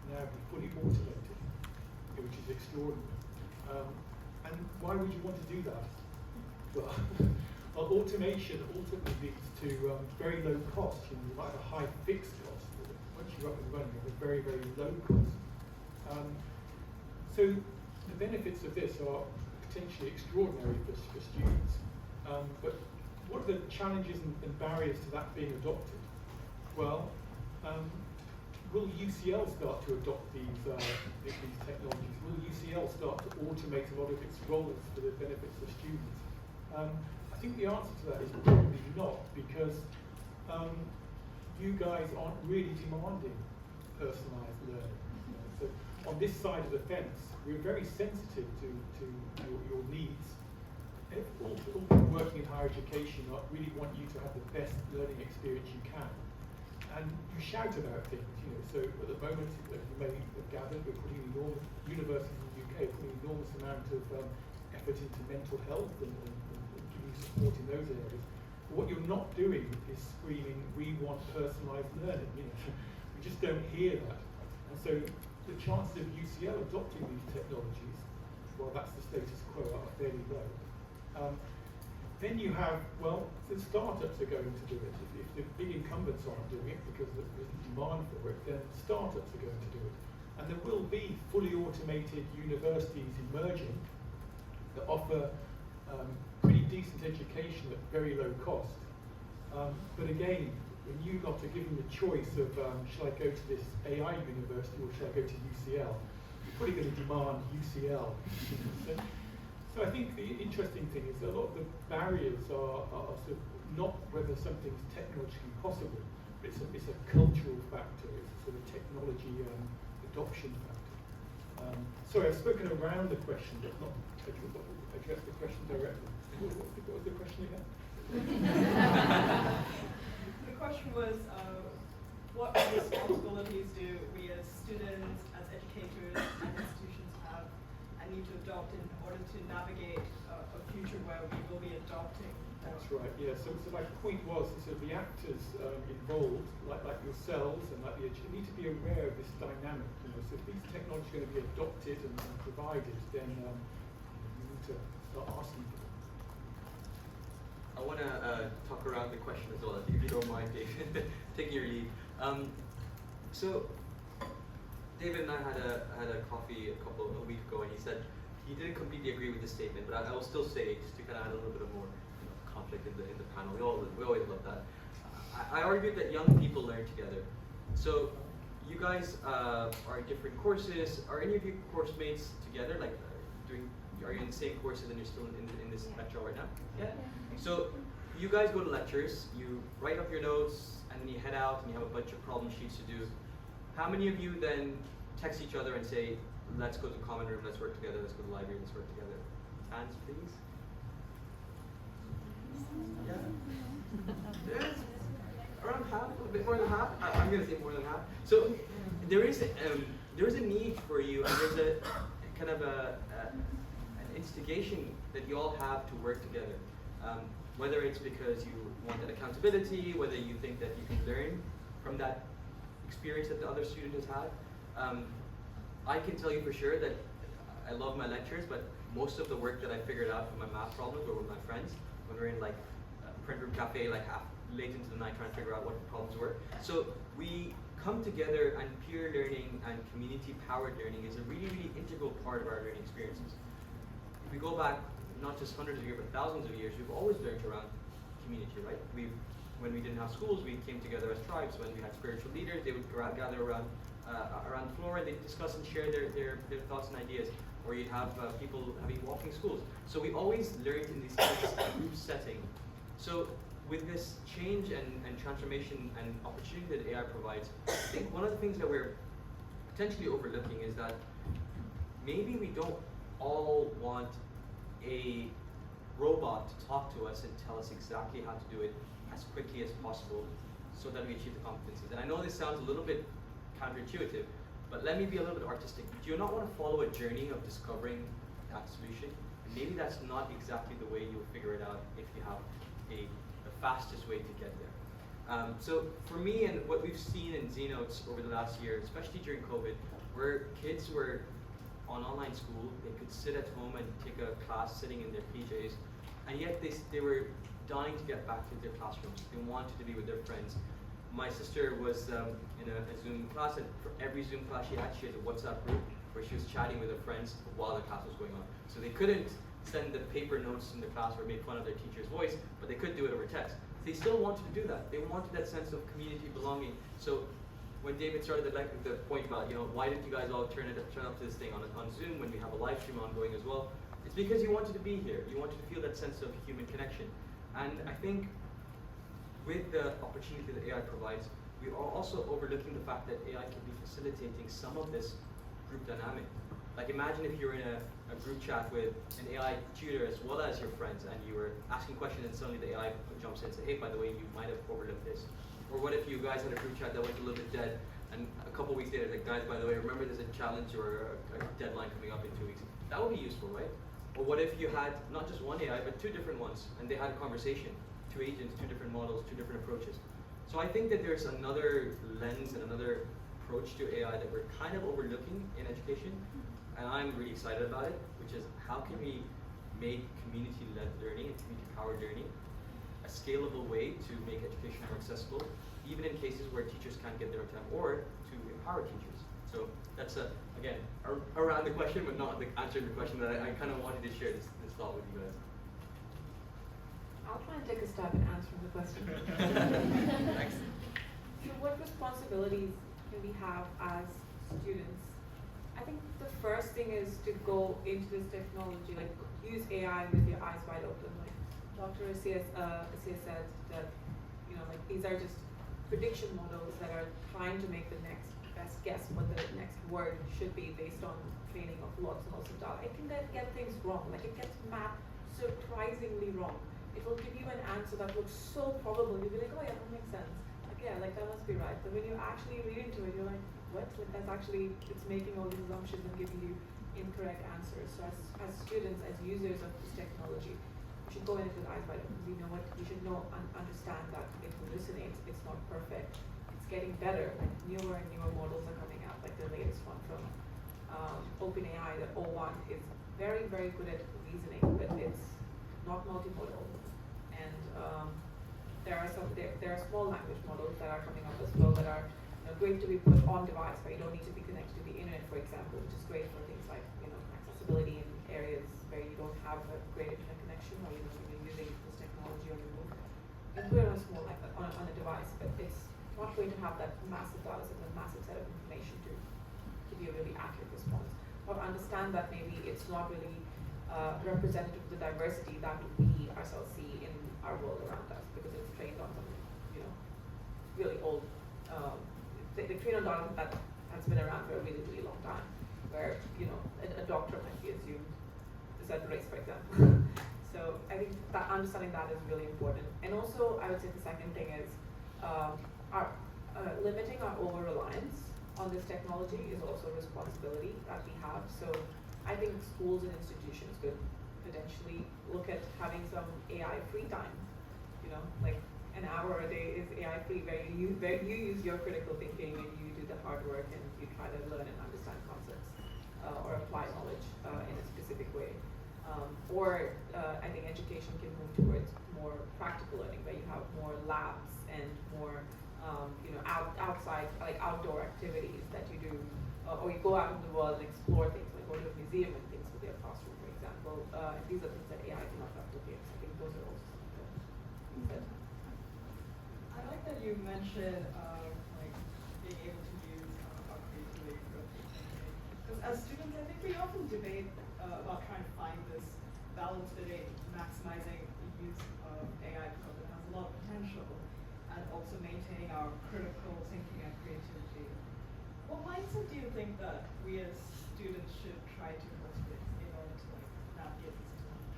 now be fully automated, which is extraordinary. And why would you want to do that? Well, automation ultimately leads to very low cost. You might have a high fixed cost, but once you're up and running, you have a very, very low cost. So the benefits of this are potentially extraordinary for students. But what are the challenges and barriers to that being adopted? Well, will UCL start to adopt these technologies? Will UCL start to automate a lot of its roles for the benefits of students? I think the answer to that is probably not, because you guys aren't really demanding personalised learning. So on this side of the fence, we're very sensitive to your needs. All people working in higher education really want you to have the best learning experience you can. And you shout about things, so at the moment, you may have gathered, we're putting universities in the UK putting an enormous amount of effort into mental health and giving support in those areas. But what you're not doing is screaming, we want personalised learning. We just don't hear that. And so the chances of UCL adopting these technologies, well, that's the status quo, are fairly low. Then you have, the startups are going to do it. If the big incumbents aren't doing it because there's demand for it, then startups are going to do it. And there will be fully automated universities emerging that offer pretty decent education at very low cost. But again, when you lot are given the choice of shall I go to this AI university or shall I go to UCL, you're probably going to demand UCL. So I think the interesting thing is that a lot of the barriers are sort of not whether something's technologically possible, but it's a cultural factor, it's a sort of technology adoption factor. Sorry, I've spoken around the question, but not addressed the question directly. What was the question again? The question was, what responsibilities do we as students, as educators, and institutions have and need to adopt in order to navigate a future where we will be adopting? That's right, yeah. So my point was that the actors involved, like yourselves and like the need to be aware of this dynamic. So if these technologies are going to be adopted and provided, then you need to start asking for them. I want to talk around the question as well, if you don't mind, David, taking your lead. So David and I had a coffee a week ago, and he said he didn't completely agree with the statement, but I will still say, just to kind of add a little bit of more conflict in the panel. We always love that. I argued that young people learn together. So you guys are in different courses. Are any of you course mates together? Like are you in the same courses and you're still in this lecture right now? Yeah. So you guys go to lectures, you write up your notes, and then you head out and you have a bunch of problem sheets to do. How many of you then text each other and say, let's go to the common room, let's work together, let's go to the library, let's work together? Hands, please. Yeah. Around half, a bit more than half. I'm going to say more than half. So there is a need for you, and there's a kind of an instigation that you all have to work together. Whether it's because you want that accountability, whether you think that you can learn from that experience that the other student has had. I can tell you for sure that I love my lectures, but most of the work that I figured out from my math problems were with my friends when we were in like a print room cafe, like late into the night trying to figure out what the problems were. So we come together, and peer learning and community-powered learning is a really, really integral part of our learning experiences. If we go back not just hundreds of years, but thousands of years, we've always learned around community, right? When we didn't have schools, we came together as tribes. When we had spiritual leaders, they would gather around the floor and they'd discuss and share their thoughts and ideas. Or you'd have people having walking schools. So we always learned in this group setting. So with this change and transformation and opportunity that AI provides, I think one of the things that we're potentially overlooking is that maybe we don't all want a robot to talk to us and tell us exactly how to do it as quickly as possible so that we achieve the competencies. And I know this sounds a little bit counterintuitive, but let me be a little bit artistic. Do you not want to follow a journey of discovering that solution? And maybe that's not exactly the way you'll figure it out if you have the fastest way to get there. So for me, and what we've seen in Zenotes over the last year, especially during COVID, where kids were on online school, they could sit at home and take a class sitting in their PJs, and yet they were dying to get back to their classrooms. They wanted to be with their friends. My sister was in a Zoom class, and for every Zoom class she had a WhatsApp group where she was chatting with her friends while the class was going on. So they couldn't send the paper notes in the class or make fun of their teacher's voice, but they could do it over text. They still wanted to do that. They wanted that sense of community belonging. So when David started the point about, why didn't you guys all turn up to this thing on Zoom when we have a live stream ongoing as well? It's because you wanted to be here. You wanted to feel that sense of human connection. And I think with the opportunity that AI provides, we are also overlooking the fact that AI can be facilitating some of this group dynamic. Like imagine if you're in a group chat with an AI tutor as well as your friends, and you were asking questions and suddenly the AI jumps in and says, hey, by the way, you might have overlooked this. Or what if you guys had a group chat that went a little bit dead, and a couple weeks later, like, guys, by the way, remember there's a challenge or a deadline coming up in 2 weeks. That would be useful, right? Or what if you had not just one AI, but two different ones, and they had a conversation, two agents, two different models, two different approaches. So I think that there's another lens and another approach to AI that we're kind of overlooking in education, and I'm really excited about it, which is how can we make community-led learning and community-powered learning a scalable way to make education more accessible, even in cases where teachers can't get their time, or to empower teachers. So that's, again, around the question, but not answering the question, that I kind of wanted to share this thought with you guys. I'll try and take a stab at answering the question. Thanks. So what responsibilities can we have as students? I think the first thing is to go into this technology, like use AI with your eyes wide open. Like Dr. Asiya said that, like these are just prediction models that are trying to make the next best guess what the next word should be based on training of lots and lots of data. It can then get things wrong, like it gets mapped surprisingly wrong. It will give you an answer that looks so probable, you'll be like, oh yeah, that makes sense. Like, yeah, like that must be right. But when you actually read into it, you're like, what? Like that's actually, it's making all these assumptions and giving you incorrect answers. So as students, as users of this technology, we should go in it with eyes wide open. We know what, we should know and understand that it hallucinates, it's not perfect. It's getting better, like newer and newer models are coming out, like the latest one from OpenAI, the O1 is very, very good at reasoning, but it's not multimodal. And there are small language models that are coming up as well that are going to be put on device, where you don't need to be connected to the internet, for example, which is great for things like accessibility in areas where you don't have a great internet connection, or you're using this technology on your move. You can put it on a small on a device, but it's not going to have that massive data set and massive set of information to give you a really accurate response. Or understand that maybe it's not really representative of the diversity that we ourselves see in our world around us, because it's trained on some, really old, they train on data that has been around for a really, really long time, where, a doctor might be assumed a certain race, for example. So I think that understanding that is really important. And also, I would say the second thing is limiting our over-reliance on this technology is also a responsibility that we have. So I think schools and institutions could potentially look at having some AI free time, like an hour a day is AI free, where you use your critical thinking and you do the hard work and you try to learn and understand concepts or apply knowledge in a specific way. I think education can move towards more practical learning, where you have more labs and more outside, like outdoor activities that you do, or you go out in the world and explore things, like go to a museum and things with your classroom, for example. These are things that AI cannot replicate. So I think those are also things that. I like that you mentioned being able to use our creativity for thinking. Because as students, I think we often debate about trying to find this balance between maximizing the use of AI because it has a lot of potential, and also maintaining our critical thinking and creativity. What mindset do you think that we as students should try to cultivate in order to navigate this challenge?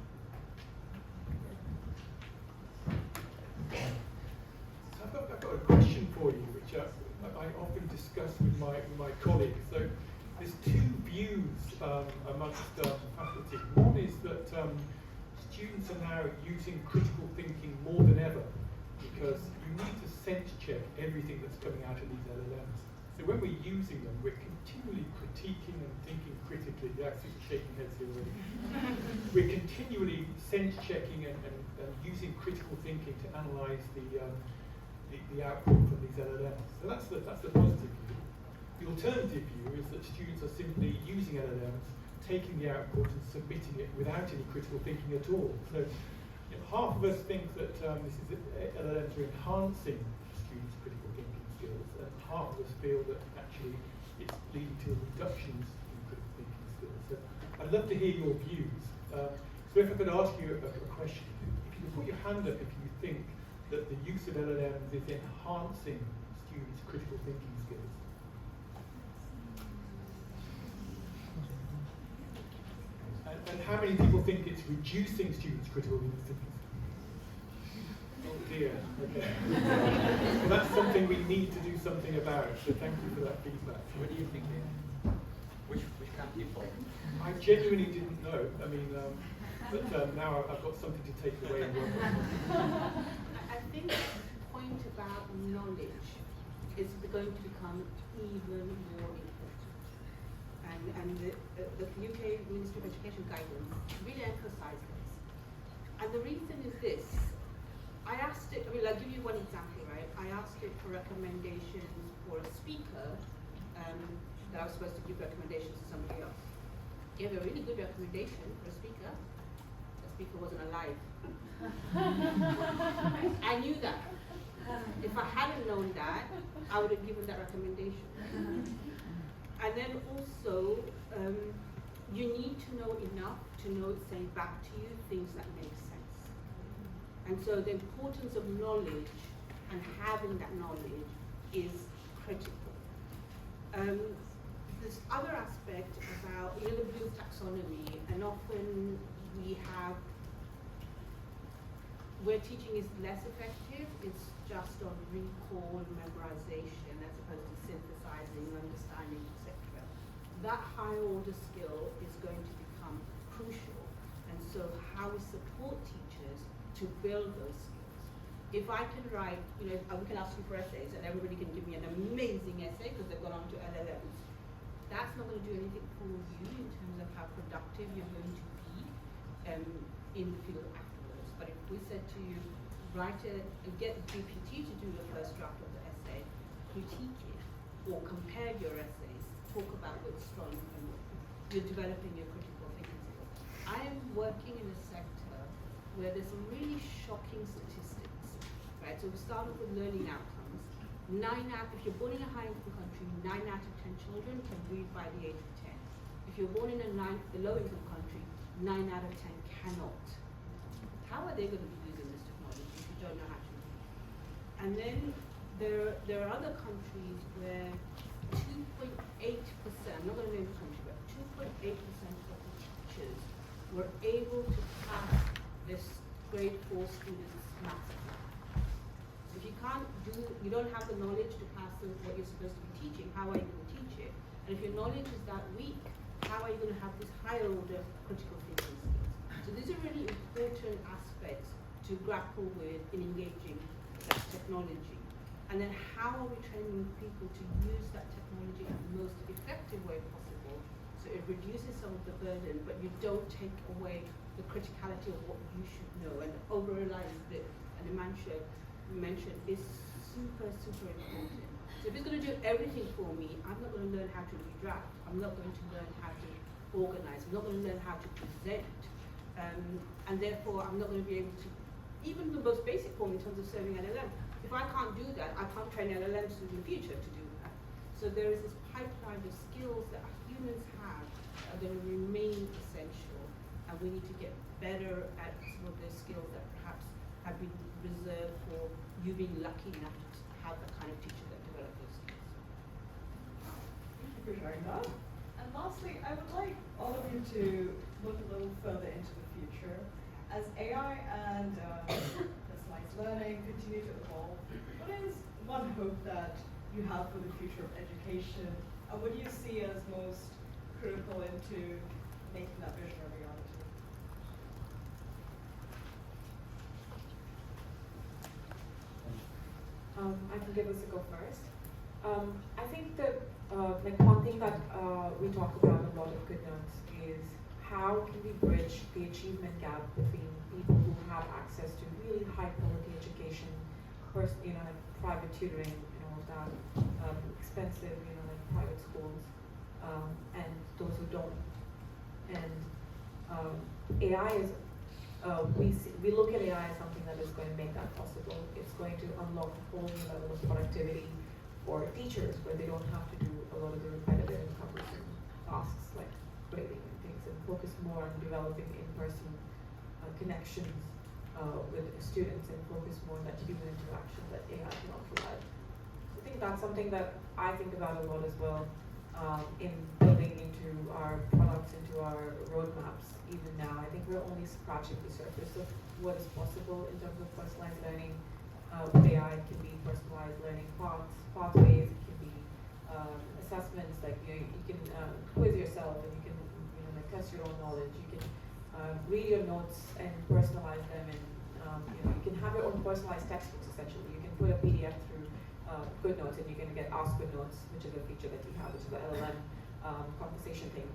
I've got a question for you, which I often discuss with my colleagues. So there's two views amongst faculty. One is that students are now using critical thinking more than ever, because you need to sense check everything that's coming out of these LLMs. So when we're using them, we're continually critiquing and thinking critically. Yeah, I see you shaking heads here already. We're continually sense checking and using critical thinking to analyze the output from these LLMs. So that's the positive view. The alternative view is that students are simply using LLMs, taking the output and submitting it without any critical thinking at all. So half of us think that LLMs are enhancing students' critical thinking skills, and half of us feel that actually it's leading to reductions in critical thinking skills. So I'd love to hear your views. So if I could ask you a question, if you could put your hand up if you think that the use of LLMs is enhancing students' critical thinking skills. And how many people think it's reducing students' critical thinking skills? Oh dear, okay. So that's something we need to do something about, so thank you for that feedback. What do you think, Ian? Which camp do you fall? I genuinely didn't know. I mean, but now I've got something to take away and work on. I think the point about knowledge is going to become even more important. And the UK Ministry of Education guidance really emphasised this. And the reason is this. I'll give you one example, right? I asked it for recommendations for a speaker that I was supposed to give recommendations to somebody else. Gave a really good recommendation for a speaker. The speaker wasn't alive. I knew that. If I hadn't known that, I would have given that recommendation. And then also, you need to know enough to know it's saying back to you things that make sense. And so the importance of knowledge and having that knowledge is critical. This other aspect about, the Bloom taxonomy, and often where teaching is less effective, it's just on recall, memorization, as opposed to synthesizing, understanding, etc. That higher order skill is going to become crucial. And so how we support teachers to build those skills. If I can write, we can ask you for essays and everybody can give me an amazing essay because they've gone on to LLMs, that's not going to do anything for you in terms of how productive you're going to be in the field afterwards. But if we said to you, get GPT to do the first draft of the essay, critique it, or compare your essays, talk about what's strong and you're developing your critical thinking skills. I am working in a sector where there's some really shocking statistics, right? So we started with learning outcomes. If you're born in a high-income country, 9 out of 10 children can read by the age of 10. If you're born in a low-income country, 9 out of 10 cannot. How are they going to be using this technology if you don't know how to read? And then there are other countries where 2.8%, I'm not going to name the country, but 2.8% of the teachers were able to pass this grade 4 students' maths exam. If you don't have the knowledge to pass what you're supposed to be teaching, how are you going to teach it? And if your knowledge is that weak, how are you going to have this higher order critical thinking skills? So these are really important aspects to grapple with in engaging that technology. And then how are we training people to use that technology in the most effective way possible so it reduces some of the burden, but you don't take away the criticality of what you should know. And over-reliance that Animansha mentioned is super, super important. So if it's going to do everything for me, I'm not going to learn how to redraft. I'm not going to learn how to organize. I'm not going to learn how to present. And therefore, I'm not going to be able to, even the most basic form in terms of serving LLM, if I can't do that, I can't train LLMs in the future to do that. So there is this pipeline of skills that humans have that are going to remain essential, and we need to get better at some of those skills that perhaps have been reserved for you being lucky enough to have the kind of teacher that develop those skills. Thank you for sharing that. And lastly, I would like all of you to look a little further into the future. As AI and personalized learning continue to evolve, what is one hope that you have for the future of education, and what do you see as most critical into making that vision a reality? I can give this a go first. I think that one thing that we talk about a lot of Good Notes is how can we bridge the achievement gap between people who have access to really high quality education, like private tutoring and all of that, expensive, like private schools, and those who don't. And AI is, we look at AI as something that is going to make that possible. It's going to unlock a whole new level of productivity for teachers, where they don't have to do a lot of the repetitive and cumbersome tasks like grading and things, and focus more on developing in-person connections with students, and focus more on that human interaction that AI cannot provide. So I think that's something that I think about a lot as well in building into our products, into our roadmaps. Even now, I think we're only scratching the surface of what is possible in terms of personalized learning. With AI, it can be personalized learning pathways. It can be assessments, like you can quiz yourself, and you can like test your own knowledge. You can read your notes and personalize them, and you can have your own personalized textbooks. Essentially, you can put a PDF through Good Notes, and you can get Ask Good Notes, which is a feature that we have, which is the LLM conversation thing,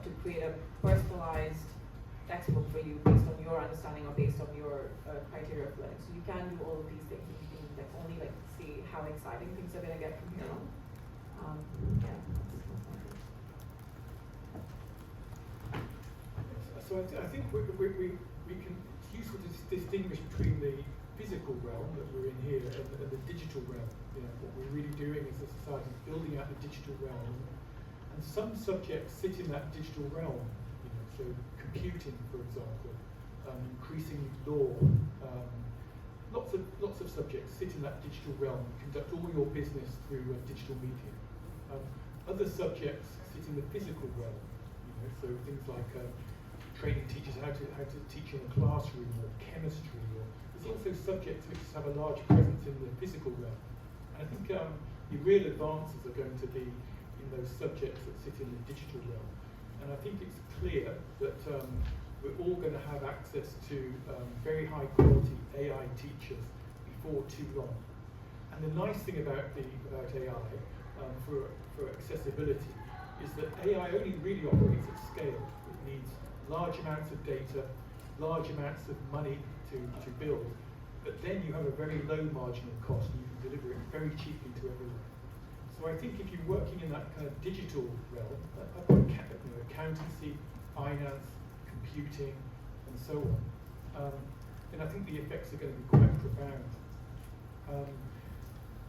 to create a personalized textbook for you based on your understanding or based on your criteria of learning. So you can do all of these things, and you can only see how exciting things are going to get from here on. So I think we can, it's useful to distinguish between the physical realm that we're in here and the digital realm. What we're really doing as a society is building out the digital realm, and some subjects sit in that digital realm. So computing, for example, increasingly law, lots of subjects sit in that digital realm. You conduct all your business through digital media. Other subjects sit in the physical realm, so things like training teachers how to teach in a classroom, or chemistry, or there's also subjects which have a large presence in the physical realm. And I think the real advances are going to be in those subjects that sit in the digital realm. And I think it's clear that we're all going to have access to very high quality AI teachers before too long. And the nice thing about AI for accessibility is that AI only really operates at scale. It needs large amounts of data, large amounts of money to build, but then you have a very low marginal cost and you can deliver it very cheaply to everyone. So I think if you're working in that kind of digital realm, accountancy, finance, computing, and so on, then I think the effects are going to be quite profound.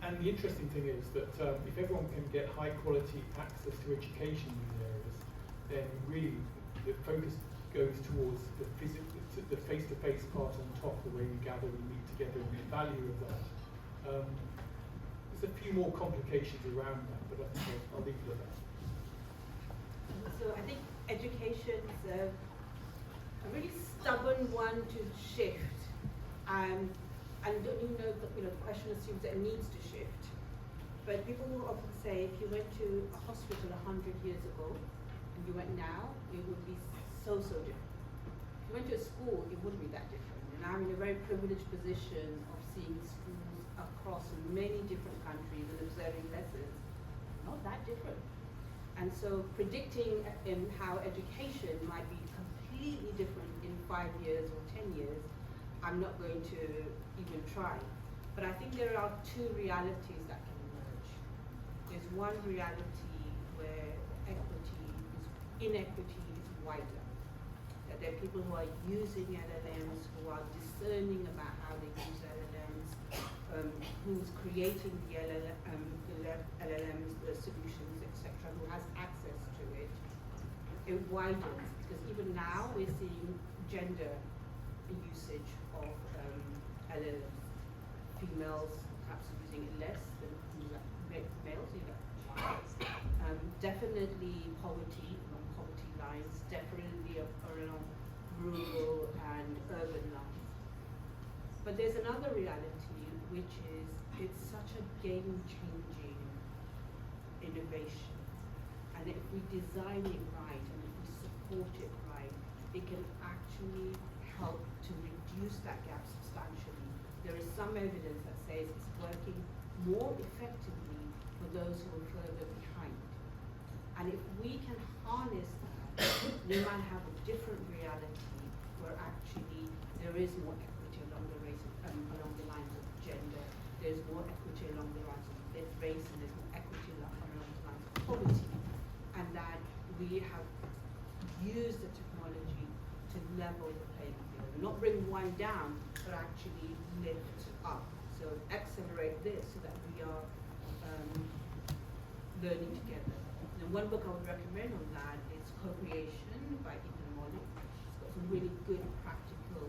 And the interesting thing is that if everyone can get high quality access to education in these areas, then really the focus goes towards the face-to-face part on top, the way we gather, we meet together, and the value of that. There's a few more complications around that, but I think I'll leave it at that. So I think education's a really stubborn one to shift. And the question assumes that it needs to shift. But people will often say, if you went to a hospital 100 years ago, and you went now, it would be so different. If you went to a school, it wouldn't be that different. And I'm in a very privileged position of seeing schools across many different countries and observing lessons, not that different. And so predicting how education might be completely different in 5 years or 10 years, I'm not going to even try. But I think there are two realities that can emerge. There's one reality where inequity is wider. That there are people who are using LLMs, who are discerning about how they use LLMs, who's creating the LLMs, the solutions, etc., who has access to it. It widens, because even now we're seeing gender usage of LLMs. Females perhaps using it less than males, definitely poverty, along poverty lines, definitely around rural and urban lines. But there's another reality, which is it's such a game-changing innovation. And if we design it right and if we support it right, it can actually help to reduce that gap substantially. There is some evidence that says it's working more effectively for those who are further behind. And if we can harness that, we might have a different reality where actually there is more equity along the lines of gender, there's more equity along the lines of race, and there's more equity along the lines of poverty, and that we have used the technology to level the playing field, not bring one down, but actually lift up. So accelerate this so that we are learning together. And one book I would recommend on that is Co-Creation by Ethan Mollick. It's got some really good practical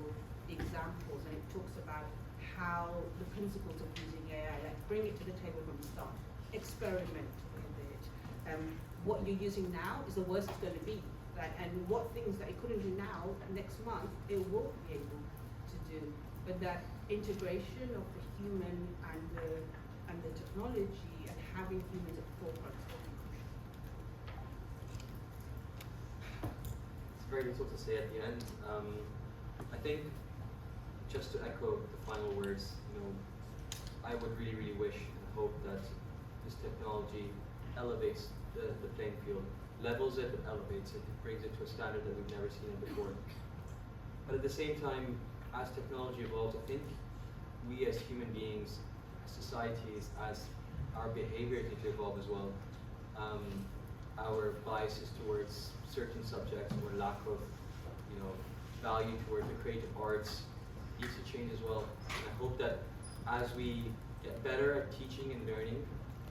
examples, and it talks about how the principles of using AI, like bring it to the table from the start, experiment with it. What you're using now is the worst it's going to be. And what things that it couldn't do now, next month, it will be able to do. But that integration of the human and the technology, and having humans at the forefront is very crucial. It's very little to say at the end. I think, just to echo the final words, I would really wish and hope that this technology elevates the playing field, levels it and elevates it, brings it to a standard that we've never seen it before. But at the same time, as technology evolves, I think we as human beings, as societies, as our behavior need to evolve as well. Our biases towards certain subjects or lack of value towards the creative arts needs to change as well. And I hope that as we get better at teaching and learning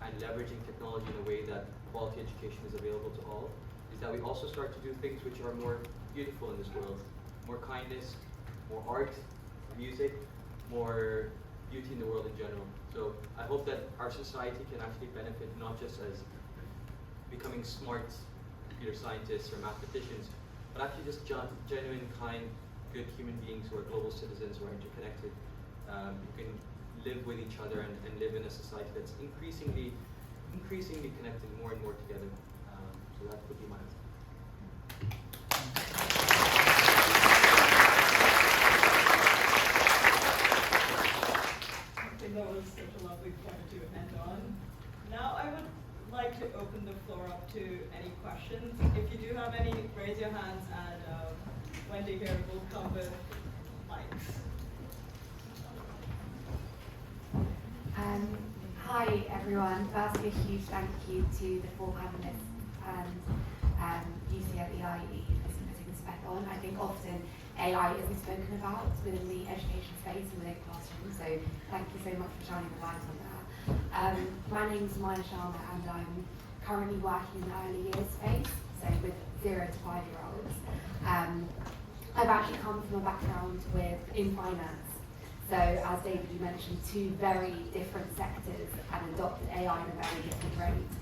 and leveraging technology in a way that quality education is available to all, is that we also start to do things which are more beautiful in this world. More kindness, more art, music, more beauty in the world in general. So I hope that our society can actually benefit not just as becoming smart computer scientists or mathematicians, but actually just genuine, kind, good human beings who are global citizens, who are interconnected, who can live with each other and live in a society that's increasingly connected more and more together. So that would be my answer. I think that was such a lovely point to end on. Now I would like to open the floor up to any questions. If you do have any, raise your hands, and Wendy here will come with mics. Hi everyone. Firstly, a huge thank you to the four panelists and UCL EIE for putting this event on. I think often AI isn't spoken about within the education space and within classrooms, so thank you so much for shining the light on that. My name's Maya Sharma and I'm currently working in the early years space, so with 0 to 5-year-olds. I've actually come from a background in finance. So as David, you mentioned, 2 very different sectors and adopted AI at a very different rate.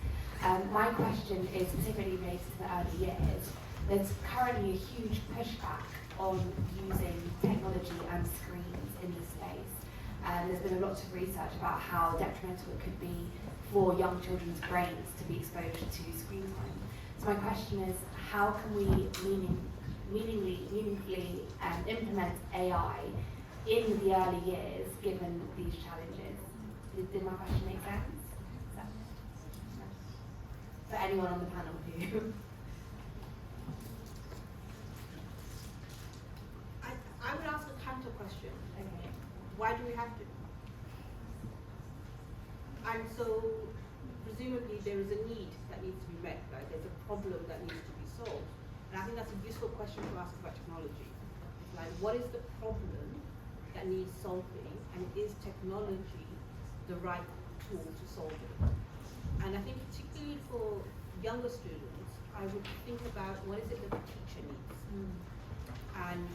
My question is specifically related to the early years. There's currently a huge pushback on using technology and screens in this space. There's been a lot of research about how detrimental it could be for young children's brains to be exposed to screen time. So my question is, how can we meaningfully implement AI in the early years, given these challenges? Did my question make sense? For anyone on the panel who... I would ask a counter question. Okay. Why do we have to? And so, presumably there is a need that needs to be met, right? There's a problem that needs to be solved. And I think that's a useful question to ask about technology. Like, what is the problem that needs solving, and is technology the right tool to solve it? And I think particularly for younger students, I would think about what is it that the teacher needs. And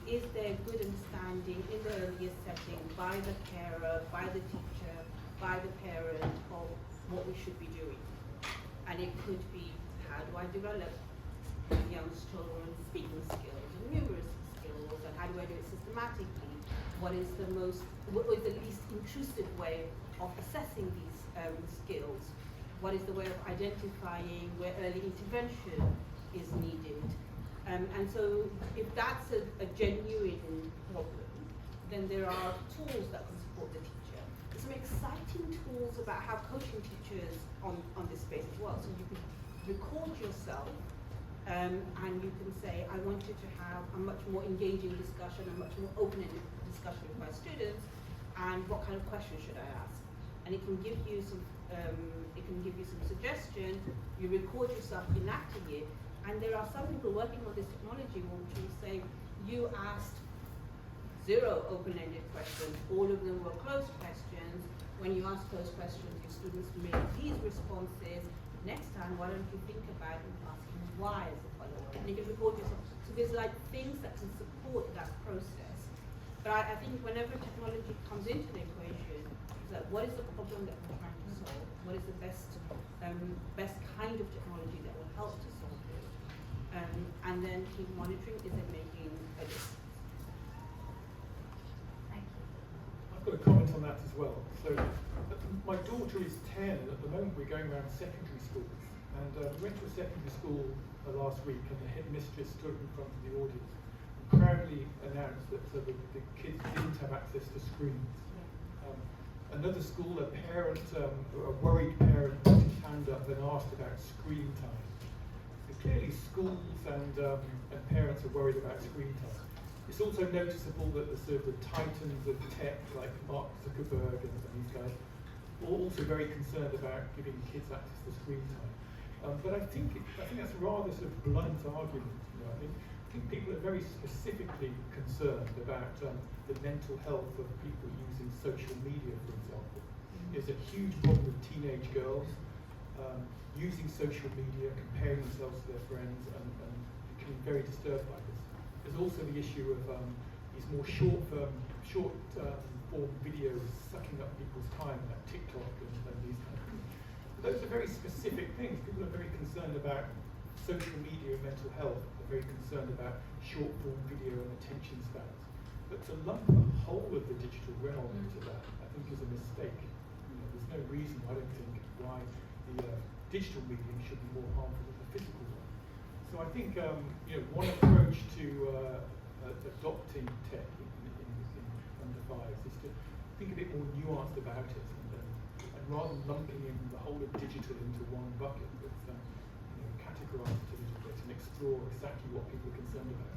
is there good understanding in the earliest setting by the carer, by the teacher, by the parent of what we should be doing? And it could be, how do I develop young children's speaking skills and numeracy skills, and how do I do it systematically? What is the least intrusive way of assessing these skills? What is the way of identifying where early intervention is needed? And so if that's a genuine problem, then there are tools that can support the teacher. There's some exciting tools about how coaching teachers on this space as well. So you can record yourself and you can say, I want you to have a much more engaging discussion, a much more open-ended discussion with my students, and what kind of questions should I ask? And it can give you some suggestions. You record yourself enacting it, and there are some people working on this technology which will say, you asked 0 open-ended questions, all of them were closed questions. When you ask closed questions, your students made these responses. Next time, why don't you think about asking why as a follow-up? And you can record yourself. So there's like things that can support that process. But I think whenever technology comes into the equation, it's like, what is the problem that we're trying to solve? What is the best kind of technology that will help to solve it? And then keep monitoring, is it making a difference? Thank you. I've got a comment on that as well. So my daughter is 10, and at the moment we're going around secondary schools. And we went to a secondary school last week, and the headmistress stood in front of the audience and proudly announced that the kids didn't have access to screens. Another school, a worried parent put his hand up and asked about screen time. So clearly schools and parents are worried about screen time. It's also noticeable that the titans of tech, like Mark Zuckerberg and these guys, are also very concerned about giving kids access to screen time. But I think that's a rather sort of blunt argument. I think people are very specifically concerned about the mental health of people using social media, for example. There's a huge problem with teenage girls using social media, comparing themselves to their friends, and becoming very disturbed by this. There's also the issue of these more short form videos sucking up people's time, like TikTok and these kind of things. those are very specific things. People are very concerned about social media and mental health. They're very concerned about short form video and attention spans. But to lump the whole of the digital realm into that, I think is a mistake. There's no reason, I don't think, why the digital medium should be more harmful than the physical one. So I think one approach to adopting tech in under fives is to think a bit more nuanced about it, and rather than lumping in the whole of digital into one bucket, but categorise it a little bit and explore exactly what people are concerned about.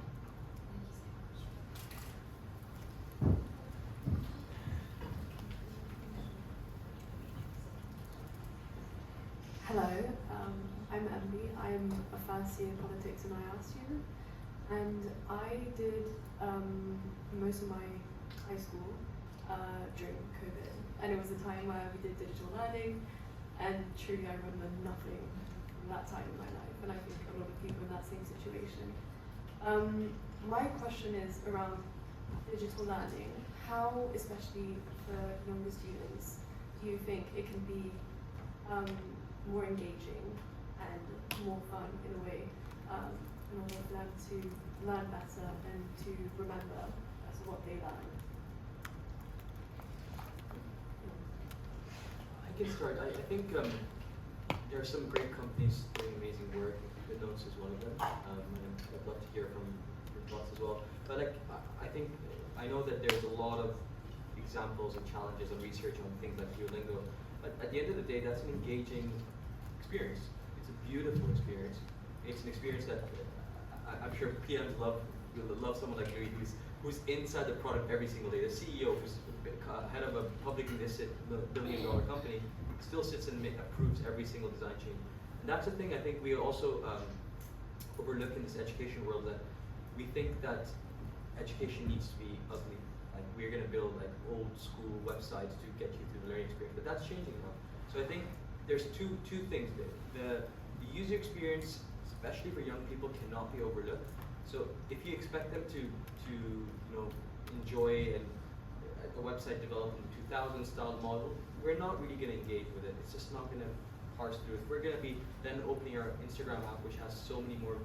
Hello, I'm Emily. I'm a first year politics and IR student, and I did most of my high school during COVID, and it was a time where we did digital learning, and truly I remember nothing from that time in my life, and I think a lot of people in that same situation. My question is around digital learning. How, especially for younger students, do you think it can be more engaging and more fun in a way in order for them to learn better and to remember what they learn? I can start. I think there are some great companies doing amazing work. Good Notes is one of them. And I'd love to hear from your thoughts as well. But I know that there's a lot of examples and challenges and research on things like Duolingo. But at the end of the day, that's an engaging experience. It's a beautiful experience. It's an experience that I'm sure PMs love someone like you who's inside the product every single day. The CEO, who's head of a publicly listed billion-dollar company, still sits and approves every single design change. And that's the thing I think we also overlook in this education world, that we think that education needs to be ugly. Like we're going to build like old school websites to get you through the learning experience, but that's changing now. So I think there's two things there. The user experience, especially for young people, cannot be overlooked. So if you expect them to enjoy a website developed in 2000 style model, we're not really going to engage with it. It's just not going to parse through it. We're going to be then opening our Instagram app, which has so many more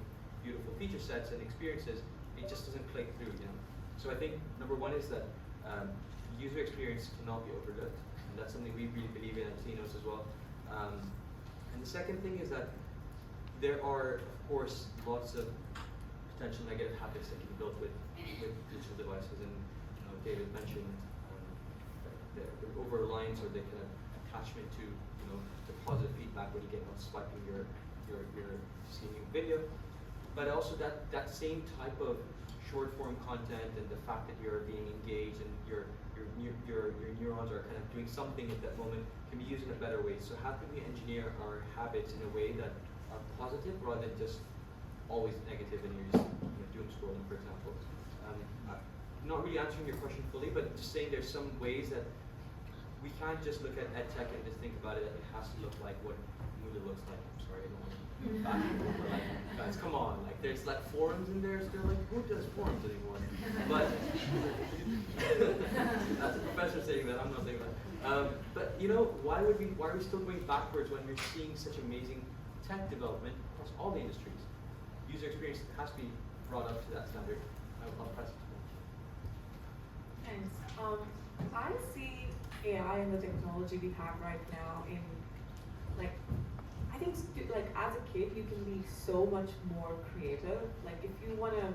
beautiful feature sets and experiences. It just doesn't click through, So I think number one is that user experience cannot be overlooked, and that's something we really believe in at Tinos as well. And the second thing is that there are, of course, lots of potential negative habits that can be built with digital devices, and David mentioned the over-reliance or the kind of attachment to the positive feedback when you get on swiping your seeing video, but also that same type of short form content and the fact that you're being engaged and your neurons are kind of doing something at that moment can be used in a better way. So how can we engineer our habits in a way that are positive rather than just always negative and you're just doom scrolling, for example? I'm not really answering your question fully, but just saying there's some ways that we can't just look at EdTech and just think about it that it has to look like what Moodle looks like. I'm sorry, I don't want to back but like, guys, come on, like there's like forums in there still, like who does forums anymore? But that's a professor saying that, I'm not saying that. But why are we still going backwards when we're seeing such amazing tech development across all the industries? User experience has to be brought up to that standard. I'll press it. Thanks. I see AI and the technology we have right now in, like, I think as a kid you can be so much more creative. Like if you want to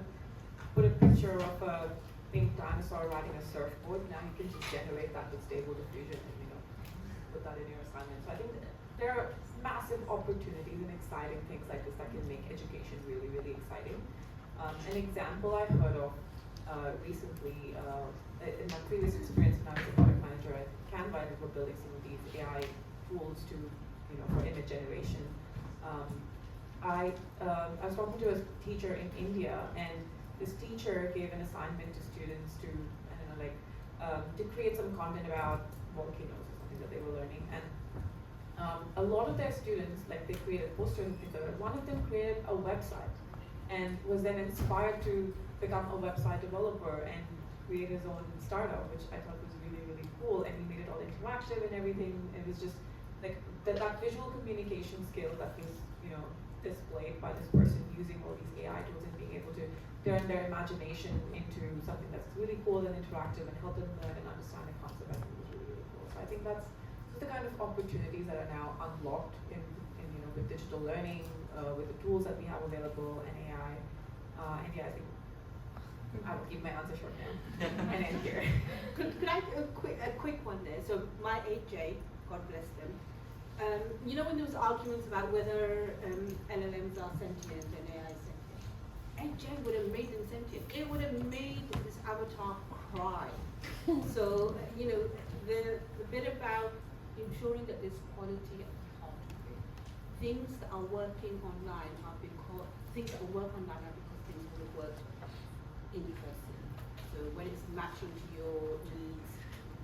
put a picture of a pink dinosaur riding a surfboard, now you can just generate that with Stable Diffusion and put that in your assignment. So I think there are massive opportunities and exciting things like this that can make education really, really exciting. An example I've heard of recently, in my previous experience when I was a product manager at Canva, and we were building some of these AI tools to, for image generation. I was talking to a teacher in India, and this teacher gave an assignment to students to, to create some content about volcanoes or something that they were learning. And a lot of their students, they created posters and things like that. One of them created a website and was then inspired to become a website developer and create his own startup, which I thought was really, really cool. And he made it all interactive and everything. It was just like that visual communication skill that was, you know, displayed by this person using all these AI tools and being able to turn their imagination into something that's really cool and interactive and help them learn and understand the concept. I think was really, really cool. So I think that's the kind of opportunities that are now unlocked in you know, with digital learning, with the tools that we have available and AI. And yeah, I think I will keep my answer short now and end here. Could I a quick one there? So my AJ, God bless them. You know when there was arguments about whether LLMs are sentient and AI is sentient, AJ would have made them sentient. It would have made this avatar cry. So you know the bit about ensuring that there's quality at the heart of it. Things that are working online are because things that work online are because things would have worked in person. So when it's matching to your needs,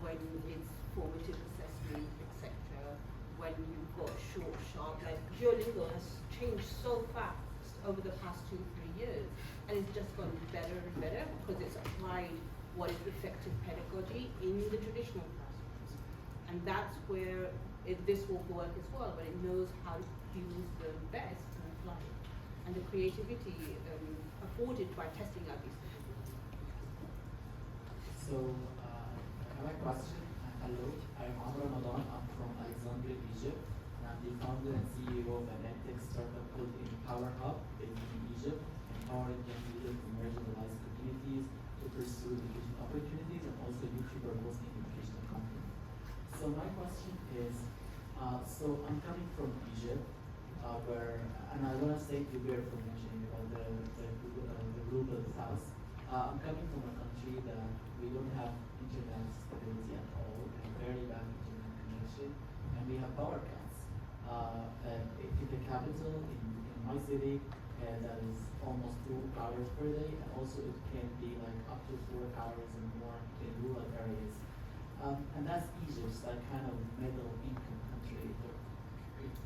when it's formative assessment, etc., when you've got short, sharp, like Duolingo has changed so fast over the past 2-3 years, and it's just gotten better and better because it's applied what is effective pedagogy in the traditional classrooms. And that's where this will work as well, but it knows how to use them best and apply it. And the creativity afforded by testing out these things. So, I have a question. Hello, I'm Amr Ramadan. I'm from Alexandria, Egypt. And I'm the founder and CEO of an edtech startup called Empower Hub based in Egypt, empowering young leaders from marginalized communities to pursue education opportunities and also YouTuber hosting educational content. So my question is, so I'm coming from Egypt, and I want to thank you very for mentioning about the global south. I'm coming from a country that we don't have internet stability at all, and very bad internet connection, and we have power cuts. In the capital, in my city, that is almost 2 hours per day, and also it can be like up to 4 hours and more in rural areas. And that's Egypt, that kind of middle income country.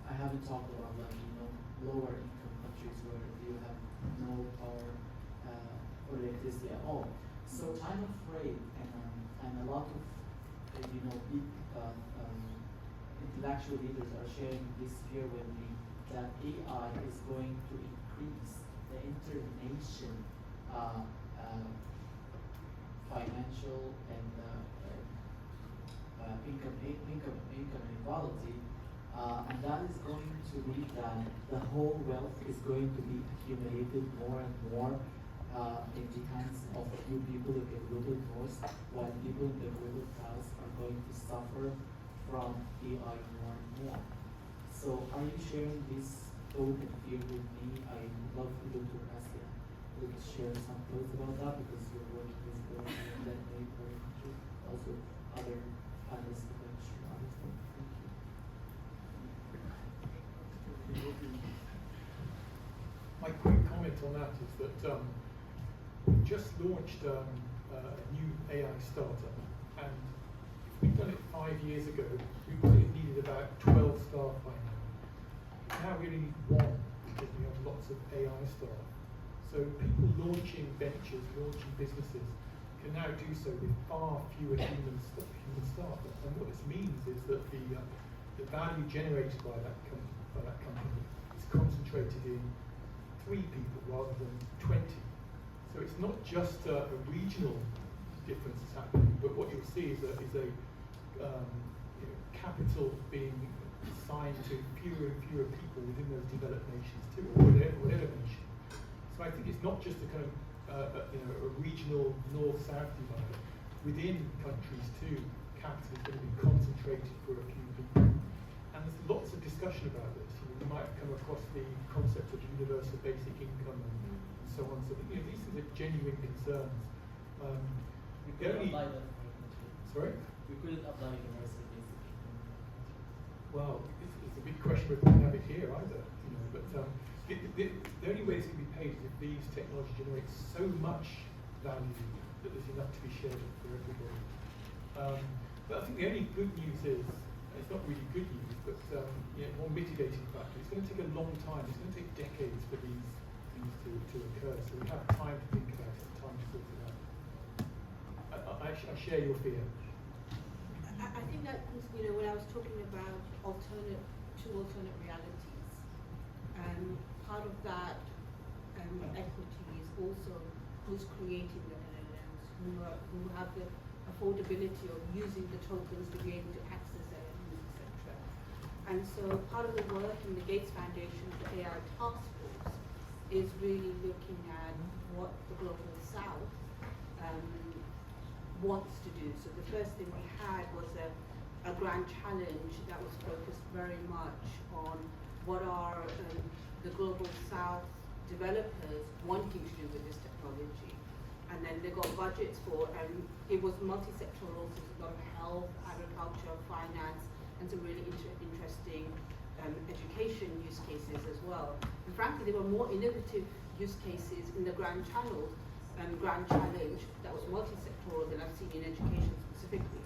I haven't talked about like, you know, lower income countries where you have no power or electricity at all. So I'm afraid, and a lot of you know, big intellectual leaders are sharing this fear with me that AI is going to increase the internation financial and income inequality, and that is going to be that the whole wealth is going to be accumulated more and more in the hands of a few people in the global north, while people in the global south are going to suffer from AI more and more. So are you sharing this thought and fear with me? I would love for Dr. Asia to share some thoughts about that, because you're working with the that neighbor country, also other panelists who can share other things. Thank you. My quick comment on that is that we just launched a new AI startup, and if we'd done it 5 years ago, we would have needed about 12 staff by now. Now we only need 1 because we have lots of AI staff. So people launching ventures, launching businesses, can now do so with far fewer human staff. And what this means is that the value generated by that company is concentrated in 3 people rather than 20. So it's not just a regional difference that's happening, but what you'll see is a capital being assigned to fewer and fewer people within those developed nations too, or whatever nation. So I think it's not just a kind of a regional north-south divide. Within countries too, capital is going to be concentrated for a few people. And there's lots of discussion about this. You might have come across the concept of universal basic income and so on. So these things are genuine concerns. We couldn't apply that. Sorry? We couldn't apply universal basic income. Well, it's a big question whether we can have it here either. You know, but the only way this can be paid is if these technologies generate so much value that there's enough to be shared for everybody. But I think the only good news is, and it's not really good news, but more mitigating factor, it's going to take a long time. It's going to take decades for these things to occur. So we have time to think about it, time to sort it out. I share your fear. I think that, when I was talking about two alternate realities, part of that equity is also who's creating the LLMs, who have the affordability of using the tokens to be able to access LLMs, etc. And so part of the work in the Gates Foundation, the AI Task Force, is really looking at what the Global South wants to do. So the first thing we had was a grand challenge that was focused very much on what are the Global South developers wanting to do with this technology. And then they got budgets for, it was multi-sectoral, so a lot of health, agriculture, finance, and some really interesting education use cases as well. And frankly, there were more innovative use cases in the Grand Challenge that was multi-sectoral than I've seen in education specifically.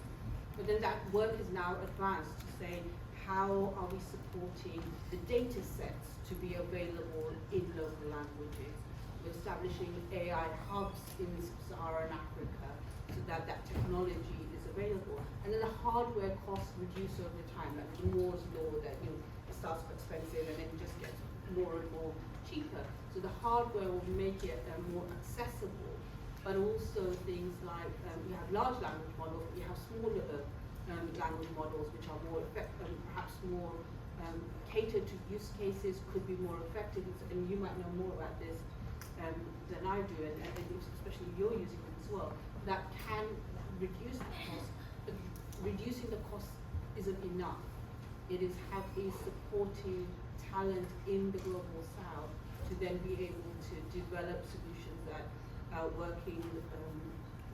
But then that work is now advanced to say, how are we supporting the data sets to be available in local languages? We're establishing AI hubs in Sub-Saharan Africa so that that technology is available. And then the hardware costs reduce over time, like Moore's law, that it starts expensive and then just gets more and more cheaper. So the hardware will make it more accessible, but also things like you have large language models, you have smaller language models which are more perhaps more catered to use cases, could be more effective, and you might know more about this than I do, and especially you're using it as well, that can reduce the cost, but reducing the cost isn't enough. It is having supporting talent in the Global South to then be able to develop solutions that are working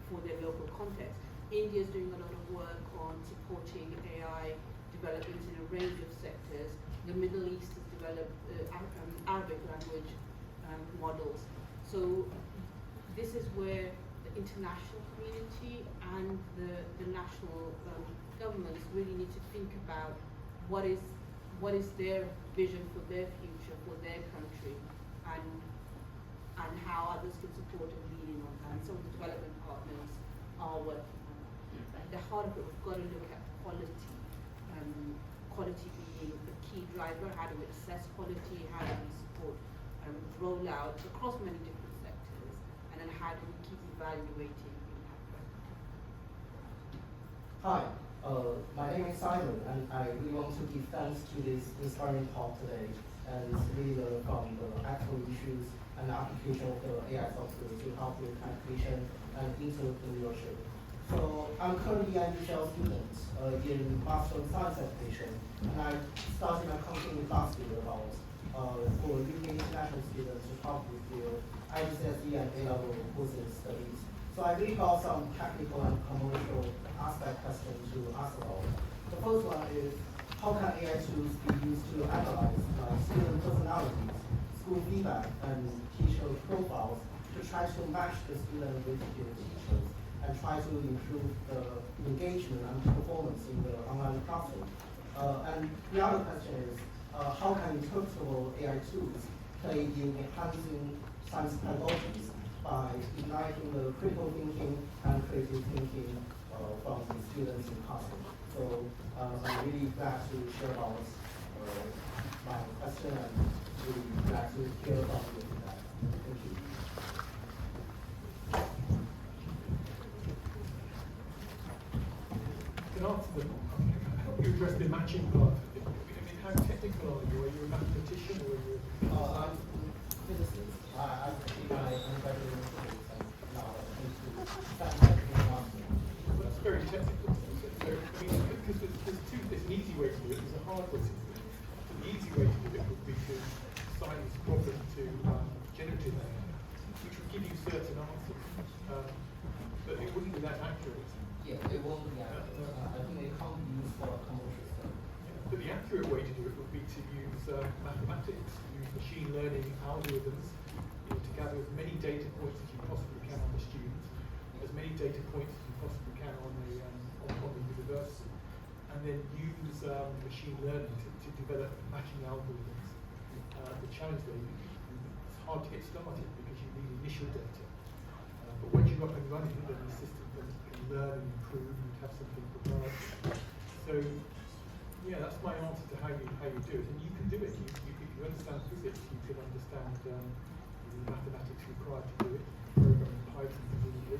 for their local context. India is doing a lot of work on supporting AI development in a range of sectors. The Middle East has developed Arabic language models. So this is where the international community and the national governments really need to think about what is their vision for their future, for their country, and how others can support and lean in on that. And some of the development partners are working on that. At the heart of it, we've got to look at quality. Quality being the key driver. How do we assess quality? How do we support rollout across many different sectors, and then how do we keep evaluating impact? Hi, my name is Simon, and I really want to give thanks to this inspiring talk today, and really learn from the actual issues and application of the AI software to help with application and entrepreneurship. So I'm currently an UCL student in Master of Science education, and I started my company last year about for UK international students to help with their IGCSE and A-level courses studies. So I really got some technical and commercial aspect questions to ask about. The first one is, how can AI tools be used to analyze student personalities, school feedback, and teacher profiles to try to match the student with their teachers and try to improve the engagement and performance in the online classroom? And the other question is, how can interpretable AI tools play in enhancing science pedagogies by igniting the critical thinking and creative thinking from the students in classroom? So I'm really glad to share about my question and really glad to hear from you on that. Thank you. Can I answer help you address the matching part? How technical are you? Are you a mathematician or are you I'm a physicist. I did my undergraduate in physics and now I'm into scientific master. Well, that's very technical. So, because there's an easy way to do it, there's a hard way to do it. So the easy way to do it would be to assign this problem to generative AI, which would give you certain answers, but it wouldn't be that accurate. Yeah, it won't be accurate. I think it can't be used for commercial stuff. But the accurate way to do it would be to use mathematics, use machine learning algorithms, to gather as many data points as you possibly can on the student, as many data points as you possibly can on the university, and then use machine learning to develop matching algorithms. The challenge there, it's hard to get started because you need initial data. But once you're up and running, then the system can learn and improve and have something prepared. So yeah, that's my answer to how you do it, and you can do it. If you understand physics, you can understand the mathematics required to do it. Programming Python presumably.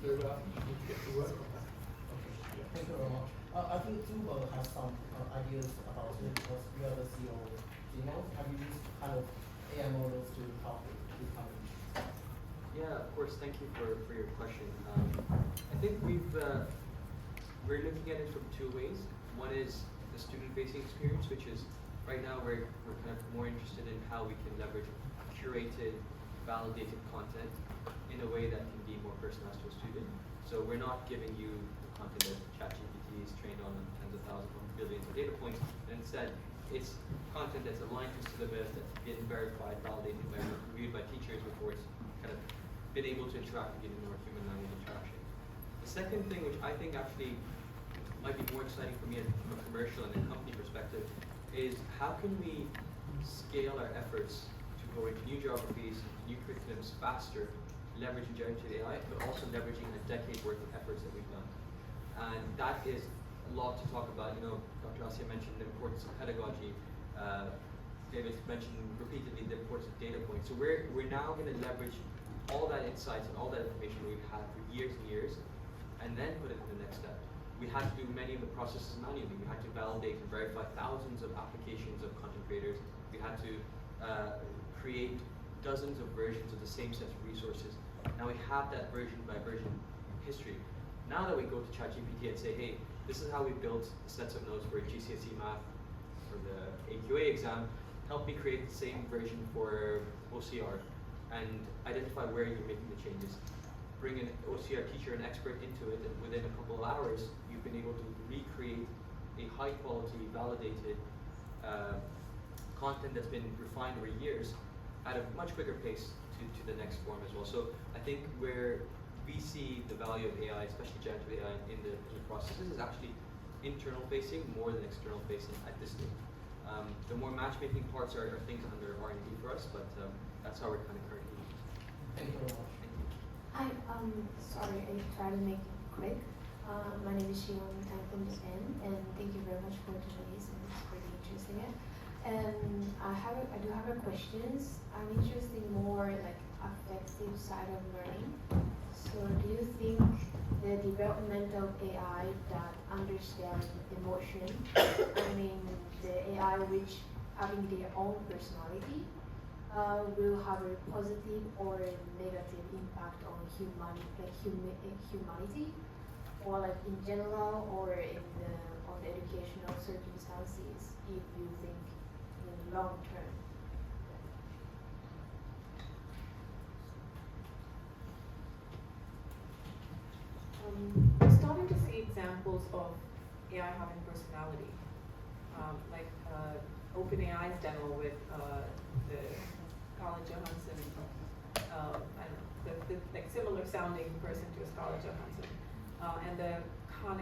So I think you need to get to work on that. Okay. Yeah. Thank you very much. I think Google has some ideas about it because you are the CEO of Gmail. Have you used kind of AI models to help with this kind of issues? Yeah, of course. Thank you for your question. I think we're looking at it from two ways. One is the student-facing experience, which is right now we're kind of more interested in how we can leverage curated, validated content in a way that can be more personalized to a student. So we're not giving you the content that ChatGPT is trained on tens of thousands of billions of data points. And instead, it's content that's aligned to syllabus, that's been verified, validated, reviewed by teachers before it's kind of been able to interact and get a more human language interaction. The second thing, which I think actually might be more exciting for me from a commercial and a company perspective, is how can we scale our efforts to go into new geographies, new curriculums faster, leveraging generative AI, but also leveraging a decade worth of efforts that we've done. And that is a lot to talk about. You know, Dr. Asia mentioned the importance of pedagogy. David mentioned repeatedly the importance of data points. So we're now going to leverage all that insights and all that information we've had for years and years, and then put it to the next step. We had to do many of the processes manually. We had to validate and verify thousands of applications of content creators. We had to create dozens of versions of the same set of resources. Now we have that version by version history. Now that we go to ChatGPT and say, hey, this is how we built sets of notes for GCSE math for the AQA exam, help me create the same version for OCR and identify where you're making the changes. Bring an OCR teacher, an expert into it, and within a couple of hours, you've been able to recreate a high quality, validated content that's been refined over years at a much quicker pace to the next form as well. So I think where we see the value of AI, especially generative AI in the processes, is actually internal facing more than external facing at this stage. The more matchmaking parts are things under R&D for us, but that's how we're kind of currently. Thank you very much. Hi, sorry, I try to make it quick. My name is Shion, I'm from Japan, and thank you very much for today's, and it's pretty interesting. And I do have a questions. I'm interested in more like affective side of learning. So do you think the development of AI that understands emotion, I mean the AI which having their own personality, will have a positive or a negative impact on humanity, or like in general, or on the educational circumstances, if you think in long term? We're starting to see examples of AI having personality, like OpenAI's demo with the Scarlett Johansson, and the like similar sounding person to a Scarlett Johansson, and the Khan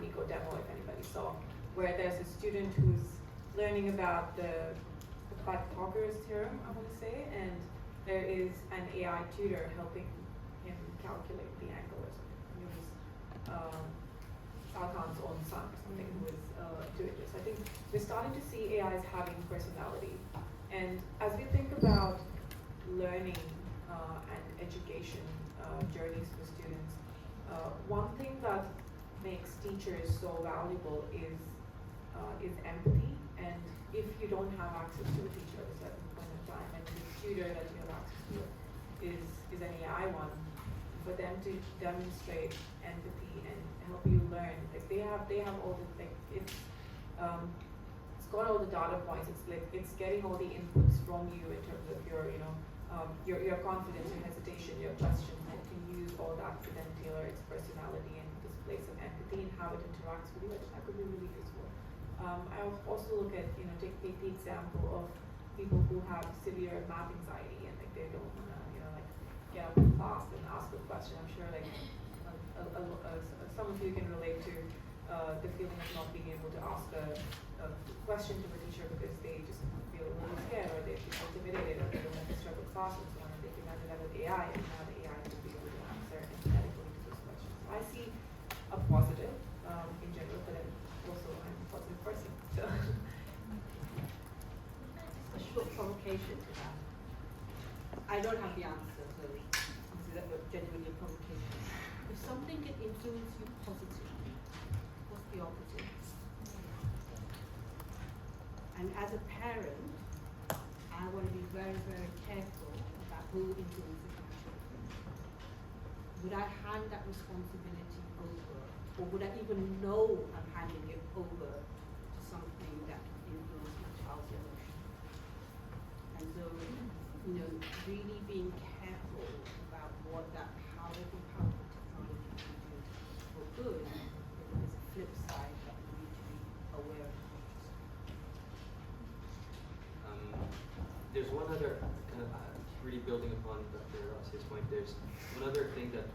Eco demo, if anybody saw, where there's a student who's learning about the Pythagoras theorem, I want to say, and there is an AI tutor helping him calculate the angle or something. It was Shah Khan's own son or something who was doing this. I think we're starting to see AIs having personality. And as we think about learning and education journeys for students, one thing that makes teachers so valuable is empathy. And if you don't have access to a teacher at a certain point in time, and the tutor that you have access to is an AI one, for them to demonstrate empathy and help you learn, like they have all the it's got all the data points. It's getting all the inputs from you in terms of your confidence, your hesitation, your questions, and can use all that to then tailor its personality and display some empathy in how it interacts with you. I think that could be really useful. I also look at take the example of people who have severe math anxiety and like they don't want to get up in class and ask a question. I'm sure some of you can relate to the feeling of not being able to ask a question to a teacher because they just feel a little scared, or they feel intimidated, or they don't want to struggle class and so on. And they can handle that with AI, and now the AI will be able to answer empathetically to those questions. So I see a positive in general, but I don't have the answer, so that was genuinely a provocation. If something can influence you positively, what's the opposite? And as a parent, I want to be very, very careful about who influences my children. Would I hand that responsibility over, or would I even know I'm handing it over to something that can influence my child's emotion? And so, you know, really being careful about what that powerful technology can do for good, there's a flip side that we need to be aware of. There's one other kind of really building upon Dr. Rossi's point. There's one other thing that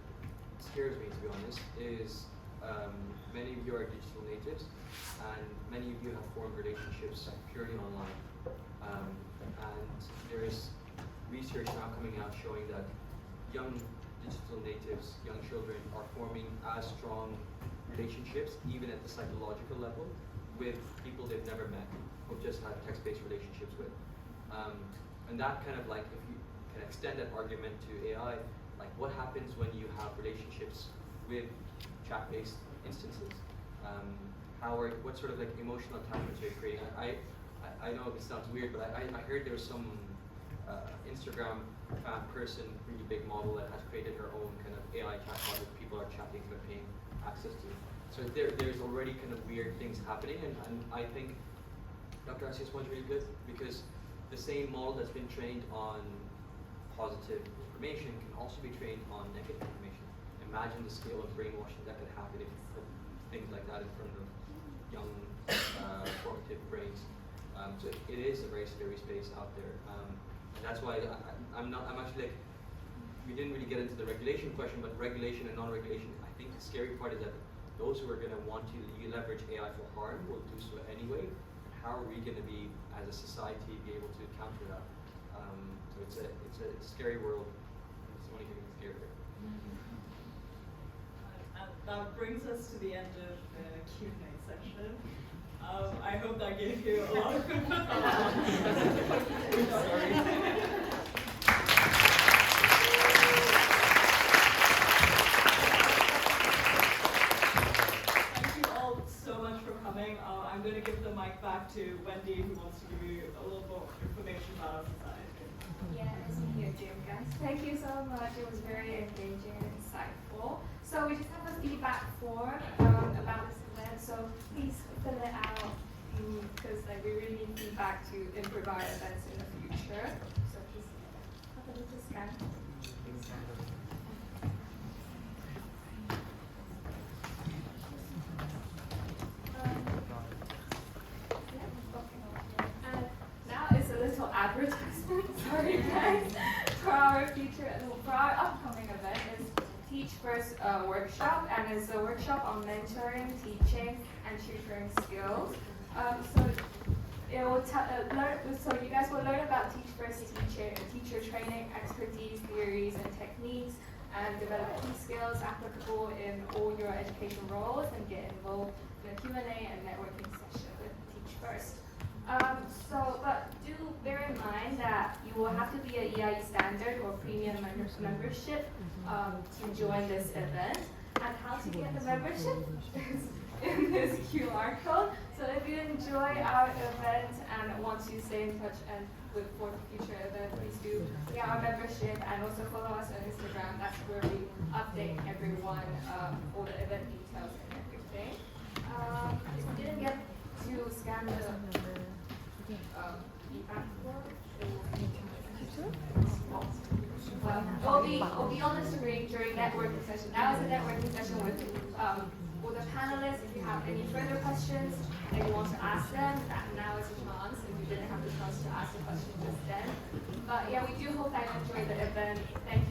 scares me, to be honest, is many of you are digital natives, and many of you have formed relationships purely online. And there is research now coming out showing that young digital natives, young children, are forming as strong relationships, even at the psychological level, with people they've never met, or just had text-based relationships with. And that kind of like, if you can extend that argument to AI, like what happens when you have relationships with chat-based instances? What sort of like emotional attachments are you creating? I know this sounds weird, but I heard there was some Instagram fan person, really big model, that has created her own kind of AI chatbot that people are chatting but paying access to. So there's already kind of weird things happening, and I think Dr. Asia's point is really good, because the same model that's been trained on positive information can also be trained on negative information. Imagine the scale of brainwashing that could happen if you put things like that in front of young, formative brains. So it is a very scary space out there, and that's why I'm actually like, we didn't really get into the regulation question, but regulation and non-regulation. I think the scary part is that those who are going to want to leverage AI for harm will do so anyway. How are we going to be, as a society, be able to counter that? So it's a scary world. It's only getting scarier. And that brings us to the end of the Q&A session. I hope that gave you a lot of good Thank you all so much for coming. I'm going to give the mic back to Wendy, who wants to give you a little more information about our society. Yeah, nice to meet you, guys. Thank you so much. It was very engaging and insightful. So we just have a feedback form about this event. So please fill it out, because we really need feedback to improve our events in the future. So please have a little scan. Now it's a little advertisement, sorry guys, for our upcoming event. Is Teach First workshop, and it's a workshop on mentoring, teaching, and tutoring skills. So you guys will learn about Teach First teacher training, expertise, theories, and techniques, and develop key skills applicable in all your education roles, and get involved in a Q&A and networking session with Teach First. But do bear in mind that you will have to be an EIE standard or premium membership to join this event. And how to get the membership is in this QR code. So if you enjoy our event and want to stay in touch and look for the future event, please do get our membership, and also follow us on Instagram. That's where we update everyone all the event details and everything. If you didn't get to scan the feedback form, we'll be on the screen during networking session. Now is a networking session with the panelists. If you have any further questions and you want to ask them, now is a chance. If you didn't have the chance to ask the question just then. But yeah, we do hope that you enjoyed the event. Thank